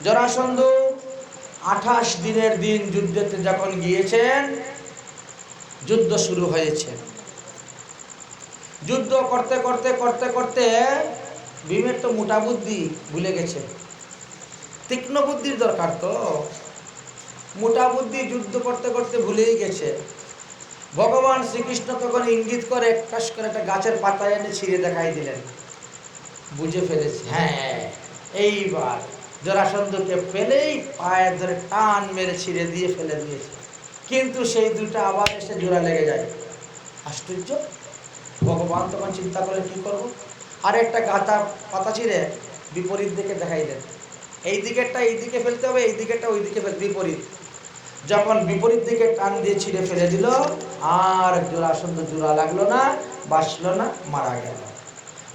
জরাসন্ধ 28 দিনের দিন যুদ্ধেতে যখন গিয়েছেন, যুদ্ধ শুরু হয়েছে। যুদ্ধ করতে করতে করতে করতে ভীমের তো মোটা বুদ্ধি, ভুলে গেছে। তীক্ষ্ণ বুদ্ধির দরকার তো। মোটা বুদ্ধি যুদ্ধ করতে করতে ভুলেই গেছে। ভগবান শ্রীকৃষ্ণ তখন ইঙ্গিত করে একটাস করে একটা গাছের পাতা এনে ছিঁড়ে দেখাই দিলেন। বুঝে ফেলেছে, হ্যাঁ এইবার জরাসন্ধকে পেলেই পায়ের ধরে টান মেরে ছিঁড়ে দিয়ে ফেলে দিয়েছে। কিন্তু সেই দুটা আবার এসে জোড়া লেগে যায়। আশ্চর্য! ভগবান তখন চিন্তা করে কি করব, আর একটা গাঁথা পাতা ছিঁড়ে বিপরীত দিকে দেখাই দেন। এই দিকেরটা এই দিকে ফেলতে হবে, এই দিকেরটা ওই দিকে ফেলতে, বিপরীত। যখন বিপরীত দিকে টান দিয়ে ছিঁড়ে ফেলে দিল, আর জরাসন্ধ জোড়া লাগলো না, বাঁচল না, মারা গেল।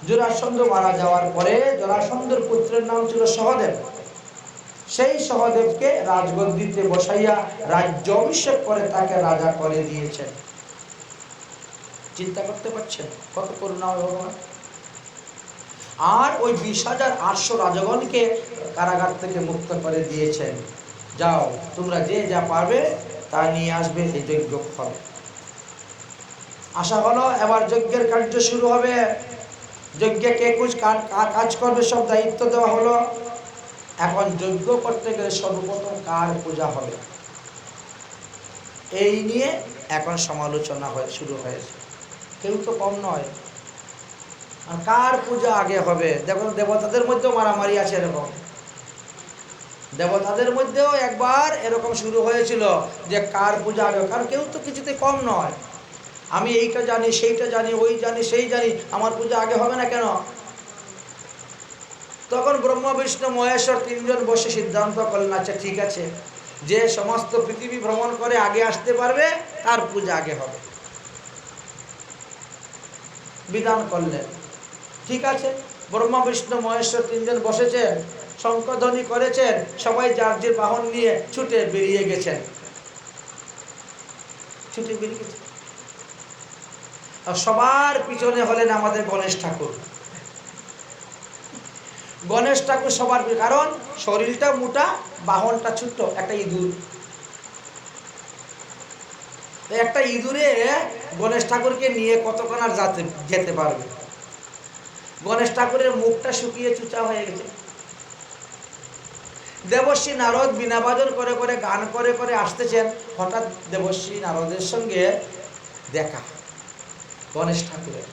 জরাসন্ধ মারা যাওয়ার পরে জরাসন্ধর পুত্রের নাম ছিল সহদেব। সেই সহদেবকে রাজগদ্দিতে বসাইয়া রাজ্য অভিষেক করে তাকে রাজা করে দিয়েছেন। চিন্তা করতে পারছেন কত করুণা ভগবান। আর ওই 20,800 রাজগণকে কারাগার থেকে মুক্ত করে দিয়েছেন। যাও তোমরা যে যা পারবে তা নিয়ে আসবে, এই যজ্ঞ ফল। আশা হলো এবার যজ্ঞের কার্য শুরু হবে। যজ্ঞে কে কাজ করবে সব দায়িত্ব দেওয়া হলো। এখন যজ্ঞ করতে গেলে সর্বপ্রথম কার পূজা হবে, এই নিয়ে এখন সমালোচনা শুরু হয়েছে। কেউ তো কম নয়। আর কার পূজা আগে হবে? দেখুন, দেবতাদের মধ্যেও মারামারি আছে এরকম। দেবতাদের মধ্যেও একবার এরকম শুরু হয়েছিল যে কার পূজা আগে, কারণ কেউ তো কিছুতে কম নয়। আমি এইটা জানি, সেইটা জানি, ওই জানি, সেই জানি, আমার পূজা আগে হবে না কেন? তখন ব্রহ্মা বিষ্ণু মহেশ্বর তিনজন বসে সিদ্ধান্ত করলেন, আচ্ছা ঠিক আছে, যে সমস্ত পৃথিবী ভ্রমণ করে আগে আসতে পারবে তার পূজা আগে হবে। বিধান করলেন। ঠিক আছে, ব্রহ্মা বিষ্ণু মহেশ্বর তিনজন বসেছেন, শঙ্খধ্বনি করেছেন, সবাই যার যে বাহন নিয়ে ছুটে বেরিয়ে গেছেন। ছুটে বেরিয়ে গেছে। আর সবার পিছনে হলেন আমাদের গণেশ ঠাকুর। গণেশ ঠাকুর সবার, কারণ শরীরটা মোটা, বাহনটা ছোট্ট, একটা ইঁদুর। একটা ইঁদুরে গণেশ ঠাকুরকে নিয়ে কতক্ষণ আর যেতে পারবে? গণেশ ঠাকুরের মুখটা শুকিয়ে চুচা হয়ে গেছে। দেবশ্রী নারদ বীণা বাদন করে করে গান করে করে আসতেছেন। হঠাৎ দেবশ্রী নারদের সঙ্গে দেখা গণেশ ঠাকুরের।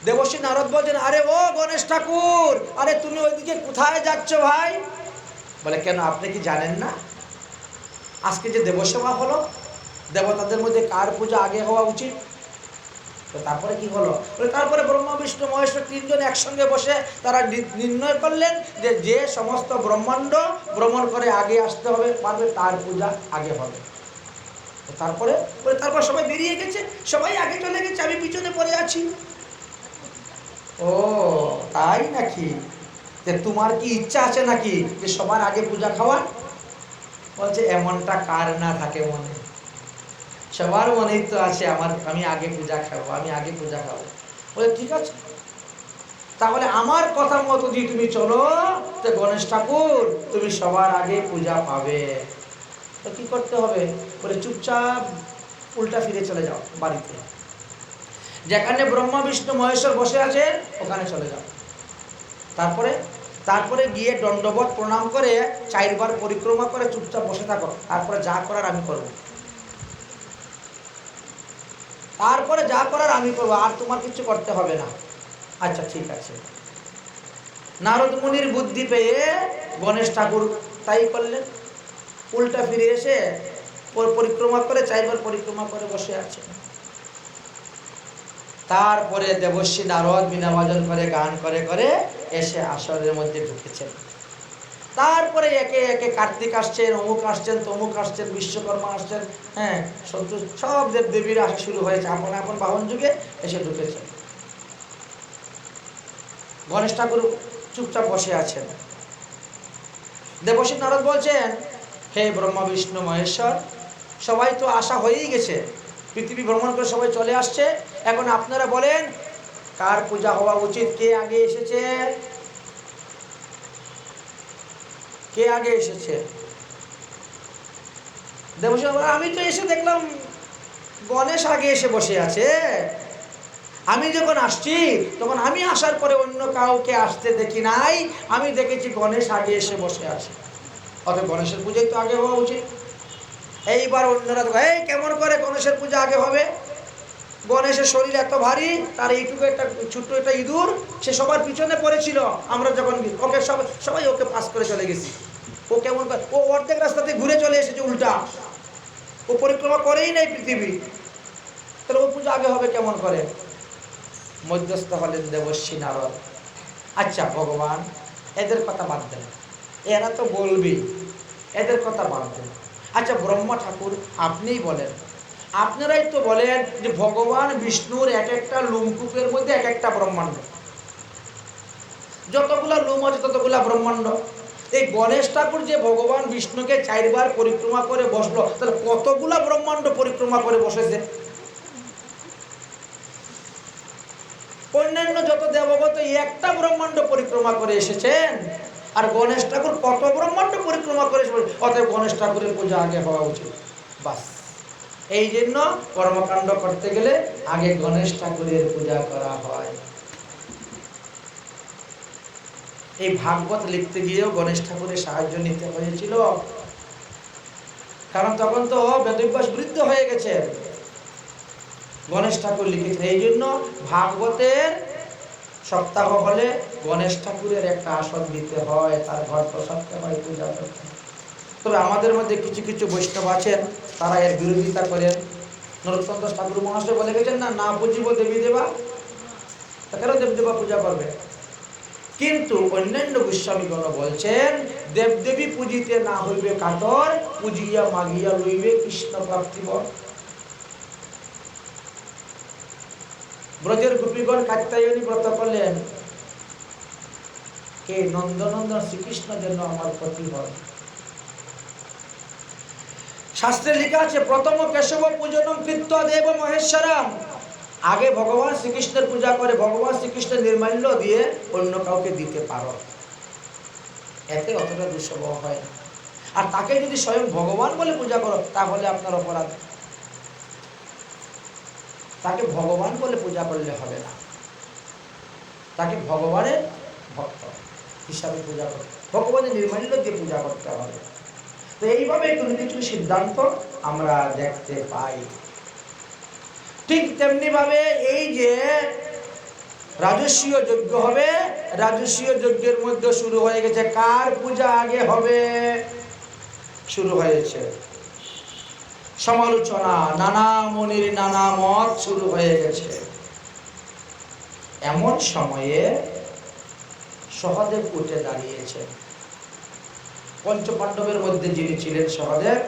দেবশ্রী নারদ বলছেন, আরে ও গণেশ ঠাকুর, আরে তুমি ওইদিকে কোথায় যাচ্ছ ভাই? বলে, কেন আপনি কি জানেন না আজকে যে দেবসভা হলো, দেবতাদের মধ্যে কার পূজা আগে হওয়া উচিত? তো তারপরে কি হলো? তারপরে ব্রহ্মা বিষ্ণু মহেশ্বর তিনজন একসঙ্গে বসে তারা নির্ণয় করলেন যে যে সমস্ত ব্রহ্মাণ্ড ভ্রমণ করে আগে আসতে হবে পারবে তার পূজা আগে হবে। তারপরে সবাই বেরিয়ে গেছে, সবাই আগে চলে গেছে, আমি পিছনে পড়ে আছি। ও তাই নাকি? তোমার কি ইচ্ছা আছে নাকি যে সবার আগে পূজা খাওয়ার? বলছে, এমনটা কার না থাকে মনে? সবার মনেই তো আছে আমি আগে পূজা খাবো, আমি আগে পূজা খাবো। বলে, ঠিক আছে, তাহলে আমার কথা মতো যদি তুমি চলো, তো গণেশ ঠাকুর তুমি সবার আগে পূজা পাবে। তো কি করতে হবে? বলে, চুপচাপ উল্টা ফিরে চলে যাও বাড়িতে, যেখানে ব্রহ্মা বিষ্ণু মহেশ্বর বসে আছে ওখানে চলে যাও। তারপরে গিয়ে দণ্ডবত প্রণাম করে 4 বার পরিক্রমা করে চুপচাপ বসে থাকো। তারপরে যা করার আমি করবো। আর তোমার কিছু করতে হবে না। আচ্ছা ঠিক আছে। নারদ মুনির বুদ্ধি পেয়ে গণেশ ঠাকুর তাই করলেন। উল্টা ফিরে এসে পরিক্রমা করে 4 বার পরিক্রমা করে বসে আছে। তারপরে দেবশ্রী নারদ বীণা বাদন করে গান করে করে এসে আসরের মধ্যে ঢুকেছেন। তারপরে একে একে কার্তিক আসছেন, অমুক আসছেন, তমুক আসছেন, বিশ্বকর্মা আসছেন, হ্যাঁ, সব দেবদেবীরা আসা শুরু হয়েছে, আপন আপন বাহন যুগে এসে ঢুকেছেন। গণেশ ঠাকুর চুপচাপ বসে আছেন। দেবশ্রী নারদ বলছেন, হে ব্রহ্মা বিষ্ণু মহেশ্বর, সবাই তো আসা হয়েই গেছে, পৃথিবী ভ্রমণ করে সবাই চলে আসছে, এখন আপনারা বলেন কার পূজা হওয়া উচিত, কে আগে এসেছে? কে আগে এসেছে? দেবসেনা বলে, আমি তো এসে দেখলাম গণেশ আগে এসে বসে আছে। আমি যখন আসছি তখন আমি আসার পরে অন্য কাউকে আসতে দেখি নাই, আমি দেখেছি গণেশ আগে এসে বসে আছে। অর্থাৎ গণেশের পূজাই তো আগে হওয়া উচিত। এইবার অন্যরা তো, এই কেমন করে গণেশের পূজা আগে হবে? গণেশের শরীর এত ভারী, তার এইটুকু একটা ছোট্ট একটা ইঁদুর, সে সবার পিছনে পড়েছিল। আমরা যখন ওকে সবাই ওকে পাস করে চলে গেছি। ও কেমন করে? ও অর্ধেক রাস্তাতে ঘুরে চলে এসেছে উল্টা, ও পরিক্রমা করেই নাই পৃথিবী। তাহলে ও পূজা আগে হবে কেমন করে? মধ্যস্থ হলেন দেবর্ষী নারদ। আচ্ছা ভগবান, এদের কথা বাদ দেন, এরা তো বলবি, এদের কথা বাদ দেন। আচ্ছা ব্রহ্মা ঠাকুর, আপনিই বলেন, আপনারাই তো বলেন যে ভগবান বিষ্ণুর এক একটা লোমকূপের মধ্যে এক একটা ব্রহ্মাণ্ড, যতগুলা লোম আছে ততগুলা ব্রহ্মাণ্ড। এই গণেশ ঠাকুর যে ভগবান বিষ্ণুকে 4 বার পরিক্রমা করে বসলো, তাহলে কতগুলা ব্রহ্মাণ্ড পরিক্রমা করে বসেছে? অন্যান্য যত দেবগত একটা ব্রহ্মাণ্ড পরিক্রমা করে এসেছেন, আর গণেশ ঠাকুর কত ব্রহ্মাণ্ড পরিক্রমা করে এসেছেন। অতএব গণেশ ঠাকুরের পূজা আগে হওয়া উচিত। বাস, এই জন্য কর্মকাণ্ড করতে গেলে আগে গণেশ ঠাকুরের পূজা করা হয়। এই ভাগবত লিখতে গিয়েও গণেশ ঠাকুরের সাহায্য নিতে হয়েছিল, কারণ তখন তো বেদব্যাস বৃদ্ধ হয়ে গেছে। গণেশ ঠাকুর লিখেছেন, এই জন্য ভাগবতের সপ্তাহ হলে গণেশ ঠাকুরের একটা আসন দিতে হয়, তার ঘর প্রসাদকে হয়, পূজা করতে হয়। তবে আমাদের মধ্যে কিছু কিছু বৈষ্ণব আছেন, তারা এর বিরোধিতা করেন। নরোত্তম দাস ঠাকুর মহাশয় বলে গেছেন, না না পুজিব দেবী দেবা, কেন দেবদেবা পূজা করবে? কিন্তু অন্যান্য গোস্বামীগণ বলছেন, দেবদেবী পূজিতে না হইবে কাতর, পূজিয়া মাগিয়া লইবে কৃষ্ণ প্রাপ্তিবর। ব্রজের গোপীগণ কাত্যায়নী ব্রত করলেন, হে নন্দনন্দন শ্রীকৃষ্ণ যেন আমার প্রতি হয়। শাস্ত্রে লেখা আছে, প্রথম কেশব পূজনম কৃত্বা দেব মহেশ্বরম। আগে ভগবান শ্রীকৃষ্ণের পূজা করে ভগবান শ্রীকৃষ্ণের নির্মাল্য দিয়ে অন্য কাউকে দিতে পারো, এতে অতটা দুঃসহ হয় না। আর তাকে যদি স্বয়ং ভগবান বলে পূজা করো, তাহলে আপনার অপরাধ। তাকে ভগবান বলে পূজা করলে হবে না, তাকে ভগবানের ভক্ত হিসাবে পূজা করতে, ভগবানের নির্মাল্য দিয়ে পূজা করতে হবে। তো এইভাবে কোনো কিছু সিদ্ধান্ত আমরা দেখতে পাই। ঠিক তেমনি ভাবে এই যে রাজস্বীয় যজ্ঞ হবে, রাজস্বীয় যজ্ঞের মধ্যে শুরু হয়ে গেছে কার পূজা আগে হবে, শুরু হয়েছে সমালোচনা, নানা মুনির নানা মত শুরু হয়ে গেছে। এমন সময়ে সহদেব উঠে দাঁড়িয়েছে। পঞ্চপাণ্ডবের মধ্যে যিনি ছিলেন সহদেব,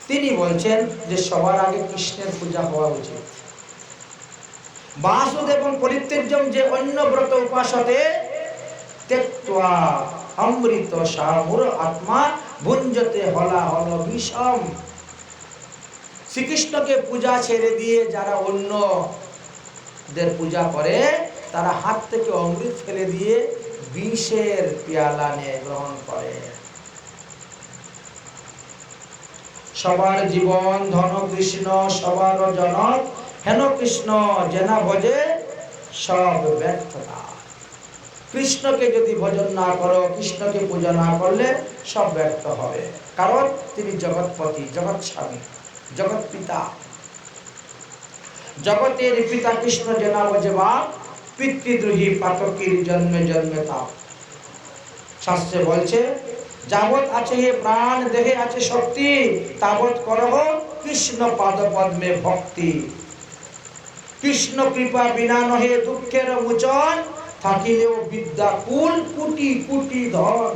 তিনি বলছেন যে সবার আগে কৃষ্ণের পূজা হওয়া উচিত। বাসুদেবং পরিত্যজ্যম যে অন্য ব্রত উপাসতে ত্যক্ত্বা অমৃত সামুর আত্মা ভুঞ্জতে হলাহল বিষম। শ্রীকৃষ্ণকে পূজা ছেড়ে দিয়ে যারা অন্যদের পূজা করে, তারা হাত থেকে অমৃত ফেলে দিয়ে বিষের পেয়ালা নিয়ে গ্রহণ করে। সবার জীবন ধন কৃষ্ণ, সবার জনক হেন কৃষ্ণ জেনা ভজে সব ব্যর্থতা। কৃষ্ণকে যদি ভজন না করো, কৃষ্ণকে পূজা না করলে সব ব্যর্থ হবে, কারণ তিনি জগৎপতি, জগৎ স্বামী, জগৎ পিতা। জগতের পিতা কৃষ্ণ জেনা ভজে বা পিতৃদ্রোহী পাতকীর জন্মে জন্মে তাপ। শাস্ত্রে বলছে, যাবৎ আছে হে প্রাণ দেহে আছে শক্তি, তাবৎ করহ কৃষ্ণ পাদ পদ্মে ভক্তি। কৃষ্ণ কৃপা বিনা নহে দুঃখের মোচন, থাকিলেও বিদ্যা কুল কোটি কোটি ধন।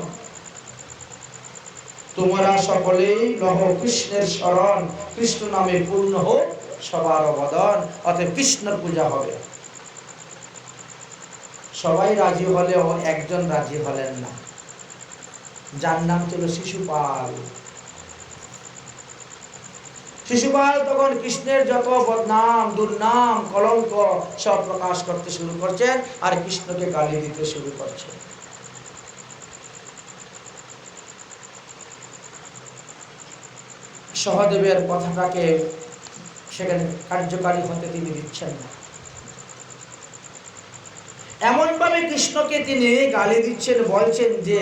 তোমরা সকলেই লহ কৃষ্ণের শরণ, কৃষ্ণ নামে পূর্ণ হোক সবার বদন। অতএব কৃষ্ণের পূজা হবে। সবাই রাজি হলেও একজন রাজি হলেন না, যার নাম ছিল শিশুপাল। শিশুপাল তখন কৃষ্ণের যত বদনাম, দুর্নাম, কলঙ্ক সব প্রকাশ করতে শুরু করছেন, আর কৃষ্ণকে গালি দিতে শুরু করছেন। সহদেবের কথাটাকে সেখানে কার্যকারী হতে তিনি দিচ্ছেন না। এমনভাবে কৃষ্ণকে তিনি গালি দিচ্ছেন, বলছেন যে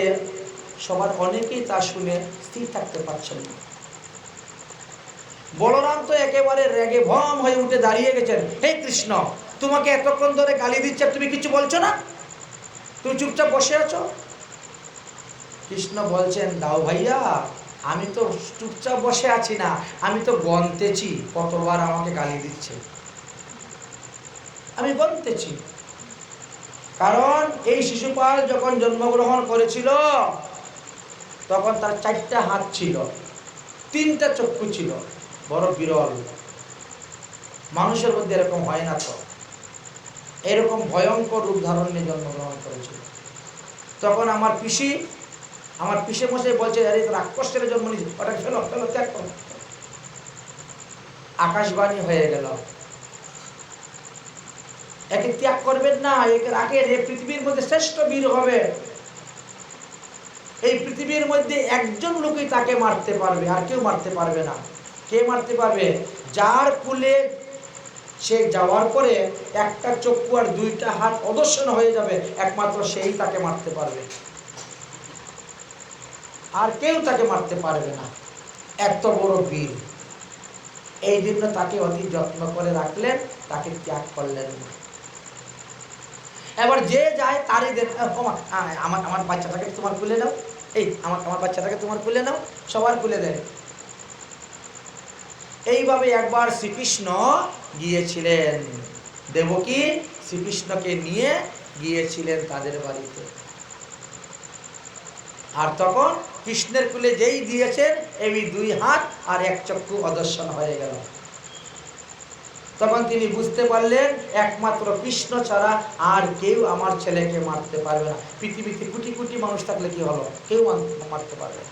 সবার অনেকেই তা শুনে স্থির থাকতে পারছেন না। বলরাম তো একেবারে রেগে ভম হয়ে উঠে দাঁড়িয়ে গেছেন। হে কৃষ্ণ, তোমাকে এতক্ষণ ধরে গালি দিচ্ছে, তুমি কিছু বলছো না, তুমি চুপচাপ বসে আছো। কৃষ্ণ বলছেন, দাও ভাইয়া, আমি তো চুপচাপ বসে আছি না, আমি তো গনতেছি কতবার আমাকে গালি দিচ্ছে, আমি গনতেছি। কারণ এই শিশুপাল যখন জন্মগ্রহণ করেছিল তখন তার 4টা হাত ছিল, 3টা চক্ষু ছিল, বড় বিরল। মানুষের মধ্যে এরকম হয় না। তো এরকম ভয়ঙ্কর রূপ ধারণ নিয়ে জন্মগ্রহণ করেছিল। তখন আমার পিসে মশাই বলছে, আরে রাক্ষস ছেলে জন্ম নিয়েছে, ওটাকে ফেলো ফেলো, ত্যাগ করো। আকাশবাণী হয়ে গেল, একে ত্যাগ করবেন না, একে রাখেন, এই পৃথিবীর মধ্যে শ্রেষ্ঠ বীর হবে। এই পৃথিবীর মধ্যে একজন লোকই তাকে মারতে পারবে, আর কেউ মারতে পারবে না। কে মারতে পারবে? যার কুলে সে যাওয়ার পরে 1টা চক্ষু আর 2টা হাত অদর্শন হয়ে যাবে, একমাত্র সেই তাকে মারতে পারবে, আর কেউ তাকে মারতে পারবে না। এত বড় বীর। এই জন্য তাকে অতি যত্ন করে রাখলেন, তাকে ত্যাগ করলেন না। এবার যে যায় তারই আমার বাচ্চাটাকে তোমার কুলে নাও, এই আমার বাচ্চাটাকে তোমার কুলে নাও, সবার কুলে দেয়। এইভাবে একবার শ্রীকৃষ্ণ গিয়েছিলেন, দেবকী শ্রীকৃষ্ণকে নিয়ে গিয়েছিলেন তাদের বাড়িতে। আর তখন কৃষ্ণের কুলে যেই দিয়েছেন, এই 2 হাত আর 1 চক্ষু অদর্শন হয়ে গেল। তখন তিনি বুঝতে পারলেন, একমাত্র কৃষ্ণ ছাড়া আর কেউ আমার ছেলেকে মারতে পারবে না। পৃথিবীতে কোটি কোটি মানুষ থাকলে কি হলো, কেউ মারতে পারবে না।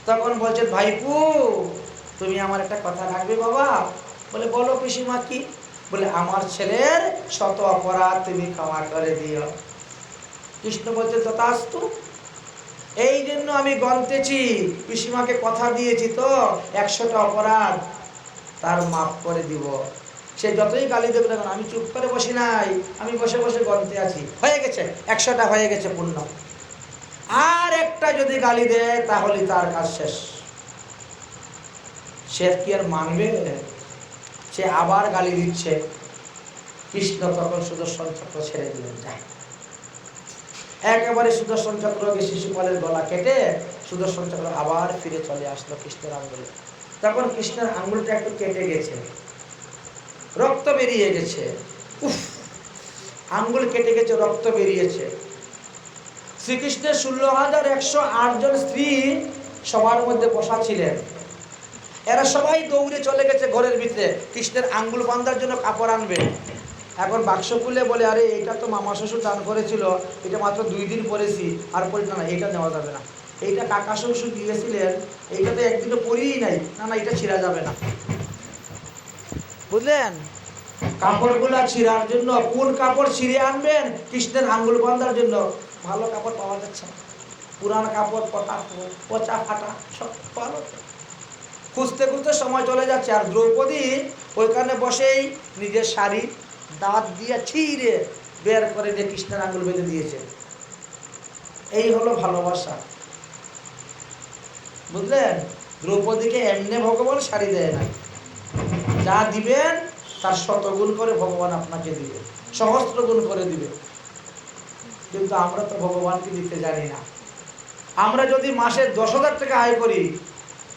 তখন বলছেন, ভাইপু তুমি আমার একটা কথা রাখবে বাবা? বলে, বলো পিসিমা কি? বলে, আমার ছেলের শত অপরাধ তুমি ক্ষমা করে দিও। কৃষ্ণ বলছে, তথাস্তু। এই জন্য আমি গনতেছি, পিসিমাকে কথা দিয়েছি তো 100টা অপরাধ তার মাফ করে দিব। সে যতই গালি দেবে না, আমি চুপ করে বসি নাই, আমি বসে বসে গনতে আছি। হয়ে গেছে, 100টা হয়ে গেছে পূর্ণ। আর একটা যদি গালি দেয় তাহলে তার কাজ শেষ। সে কি আর মানবে? সে আবার গালি দিচ্ছে। কৃষ্ণ তখন সুদর্শন চক্র ছেড়ে দিলেন। যায় একেবারে সুদর্শন চক্রকে শিশুপালের গলা কেটে সুদর্শন চক্র আবার ফিরে চলে আসলো কৃষ্ণের আঙ্গুলে। তখন কৃষ্ণের আঙ্গুলটা একটু কেটে গেছে, রক্ত বেরিয়ে গেছে। উফ, আঙ্গুল কেটে গেছে, রক্ত বেরিয়েছে। শ্রীকৃষ্ণের 16,108 জন স্ত্রী সবার মধ্যে বসা ছিলেন। এরা সবাই দৌড়ে চলে গেছে ঘরের ভিতরে কৃষ্ণের আঙ্গুল বাঁধার জন্য কাপড় আনবে। এখন বাক্স খুলে বলে, আরে এটা তো মামা শ্বশুর দান করেছিল, এটা মাত্র 2 দিন পরেছি, আর পরে না, এটা নেওয়া যাবে না। এইটা কাকা শ্বশুর দিয়েছিলেন, এইটা তো একদিনও পরিই নাই, না এটা ছিঁড়া যাবে না। বুঝলেন? কাপড়গুলা ছিঁড়ার জন্য কোন কাপড় ছিঁড়ে আনবেন? কৃষ্ণের আঙ্গুল বাঁধার জন্য। ভালো কাপড় পাওয়া যাচ্ছে না, পুরান কাপড়, পচা ফাটা সব ভালো। খুঁজতে খুঁজতে সময় চলে যাচ্ছে। আর দ্রৌপদী ওইখানে বসেই নিজের শাড়ি দাঁত দিয়ে ছিঁড়ে বের করে দিয়ে কৃষ্ণের আঙ্গুল বেঁধে দিয়েছে। এই হলো ভালোবাসা। বুঝলেন? দ্রৌপদীকে এমনি ভগবান শাড়ি দেয় না, যা দিবেন তার 100 গুণ করে ভগবান আপনাকে দিবে, সহস্র গুণ করে দিবে। কিন্তু আমরা তো ভগবানকে দিতে জানি না। আমরা যদি মাসে 10,000 টাকা আয় করি,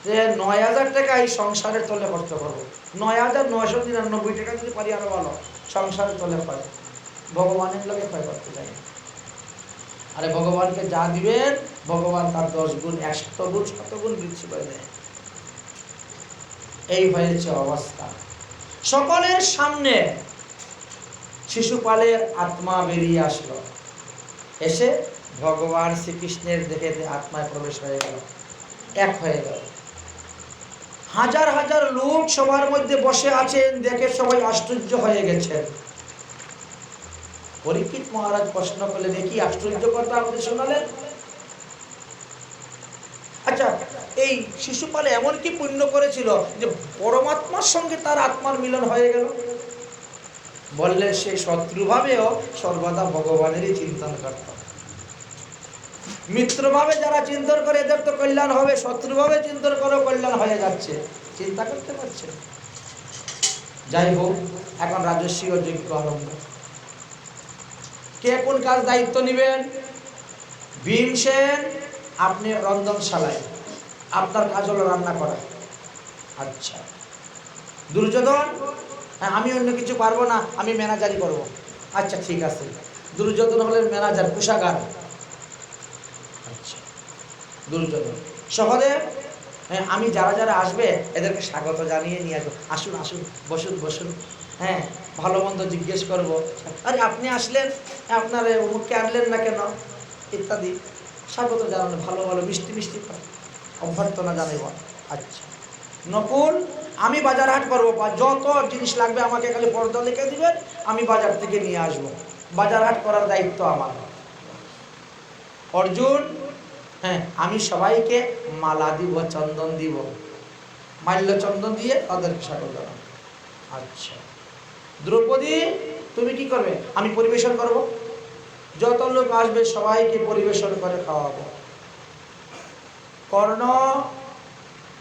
যে 9,000 টাকা এই সংসারের তলে খরচ করবো, 9,999 টাকা যদি পারি আরো ভালো, সংসারের তলে হয়। ভগবানের লোকে ক্ষয় করতে চাই। আরে ভগবানকে যা দিবেন ভগবান তার 10 গুণ 100 গুণ 100 গুণ বৃদ্ধি করে দেয়। এই হয়েছে অবস্থা। সকলের সামনে শিশুপালের আত্মা বেরিয়ে আসলো, এসে ভগবান শ্রীকৃষ্ণের দেখে আত্মায় প্রবেশ হয়ে গেল, এক হয়ে গেল। হাজার হাজার লোক সবার মধ্যে বসে আছেন, দেখে সবাই আশ্চর্য হয়ে গেছেন। পরীক্ষিত মহারাজ প্রশ্ন করলেন, কি আশ্চর্য কথা আমাদের শোনালেন? আচ্ছা, এই শিশুপালে এমন কি পুণ্য করেছিল যে পরমাত্মার সঙ্গে তার আত্মার মিলন হয়ে গেল। বললেন সে শত্রুভাবেও সর্বদা ভগবানেরই চিন্তন করত। মিত্রভাবে যারা চিন্তন করে এদের তো কল্যাণ হবে, শত্রুভাবে চিন্তন করেও কল্যাণ হয়ে যাচ্ছে, চিন্তা করতে পারছে। যাই হোক, এখন রাজস্বীয় যজ্ঞ আরম্ভ। কে কোন কাজ দায়িত্ব নেবেন? ভীমসেন আপনি রন্ধনশালায়, আপনার কাজ হলো রান্না করা। আচ্ছা। দুর্যোধন, হ্যাঁ আমি অন্য কিছু পারবো না, আমি ম্যানেজারই করব। আচ্ছা ঠিক আছে। দুর্যোধন হলেন ম্যানেজার, কোষাগার। আচ্ছা। দুর্যোধন। সহদেব, হ্যাঁ আমি যারা যারা আসবে এদেরকে স্বাগত জানিয়ে নিয়ে আসবো, আসুন আসুন, বসুন বসুন, হ্যাঁ ভালো মন্দ জিজ্ঞেস করবো, আরে আপনি আসলেন, আপনার অমুককে আনলেন না কেন, ইত্যাদি স্বাগত জানানো, ভালো ভালো মিষ্টি মিষ্টি অভ্যর্থনা জানাইব। আচ্ছা। নকুল, আমি বাজার হাট করবো, যত জিনিস লাগবে আমাকে খালি পর্দা লিখে দিবেন, আমি বাজার থেকে নিয়ে আসবো, বাজার হাট করার দায়িত্ব আমার। অর্জুন, হ্যাঁ আমি সবাইকে মালা দিব, চন্দন দিব, মাল্য চন্দন দিয়ে তাদেরকে স্বাগত জানাবো। আচ্ছা। দ্রৌপদী, তুমি কি করবে? আমি পরিবেশন করব, যত লোক আসবে সবাইকে পরিবেশন করে খাওয়াবো। কর্ণ,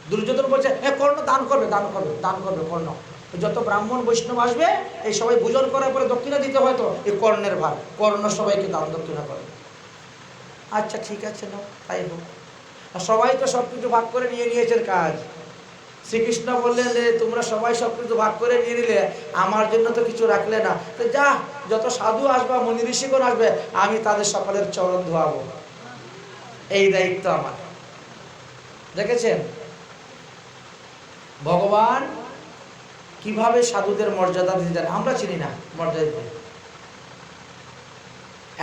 দুর্যোধন বলছে হ্যাঁ কর্ণ দান করবে, দান করবে, দান করবে কর্ণ, যত ব্রাহ্মণ বৈষ্ণব আসবে এই সবাই ভোজন করার পরে দক্ষিণা দিতে হয়, তো এই কর্ণের ভার, কর্ণ সবাইকে দান দক্ষিণা করে। আচ্ছা ঠিক আছে না, তাই হোক। আর সবাই তো সব কিছু ভাগ করে নিয়ে নিয়েছেন কাজ। শ্রীকৃষ্ণ বললেন যে তোমরা সবাই সব কিছু ভাগ করে নিয়ে নিলে, আমার জন্য তো কিছু রাখলে না, তো যা যত সাধু আসবে মুনি ঋষিগণ আসবে আমি তাদের সকলের চরণ ধোয়াবো, এই দায়িত্ব আমার। দেখেছেন ভগবান কিভাবে সাধুদের মর্যাদা দিতে জানে, আমরা চিনি না মর্যাদা।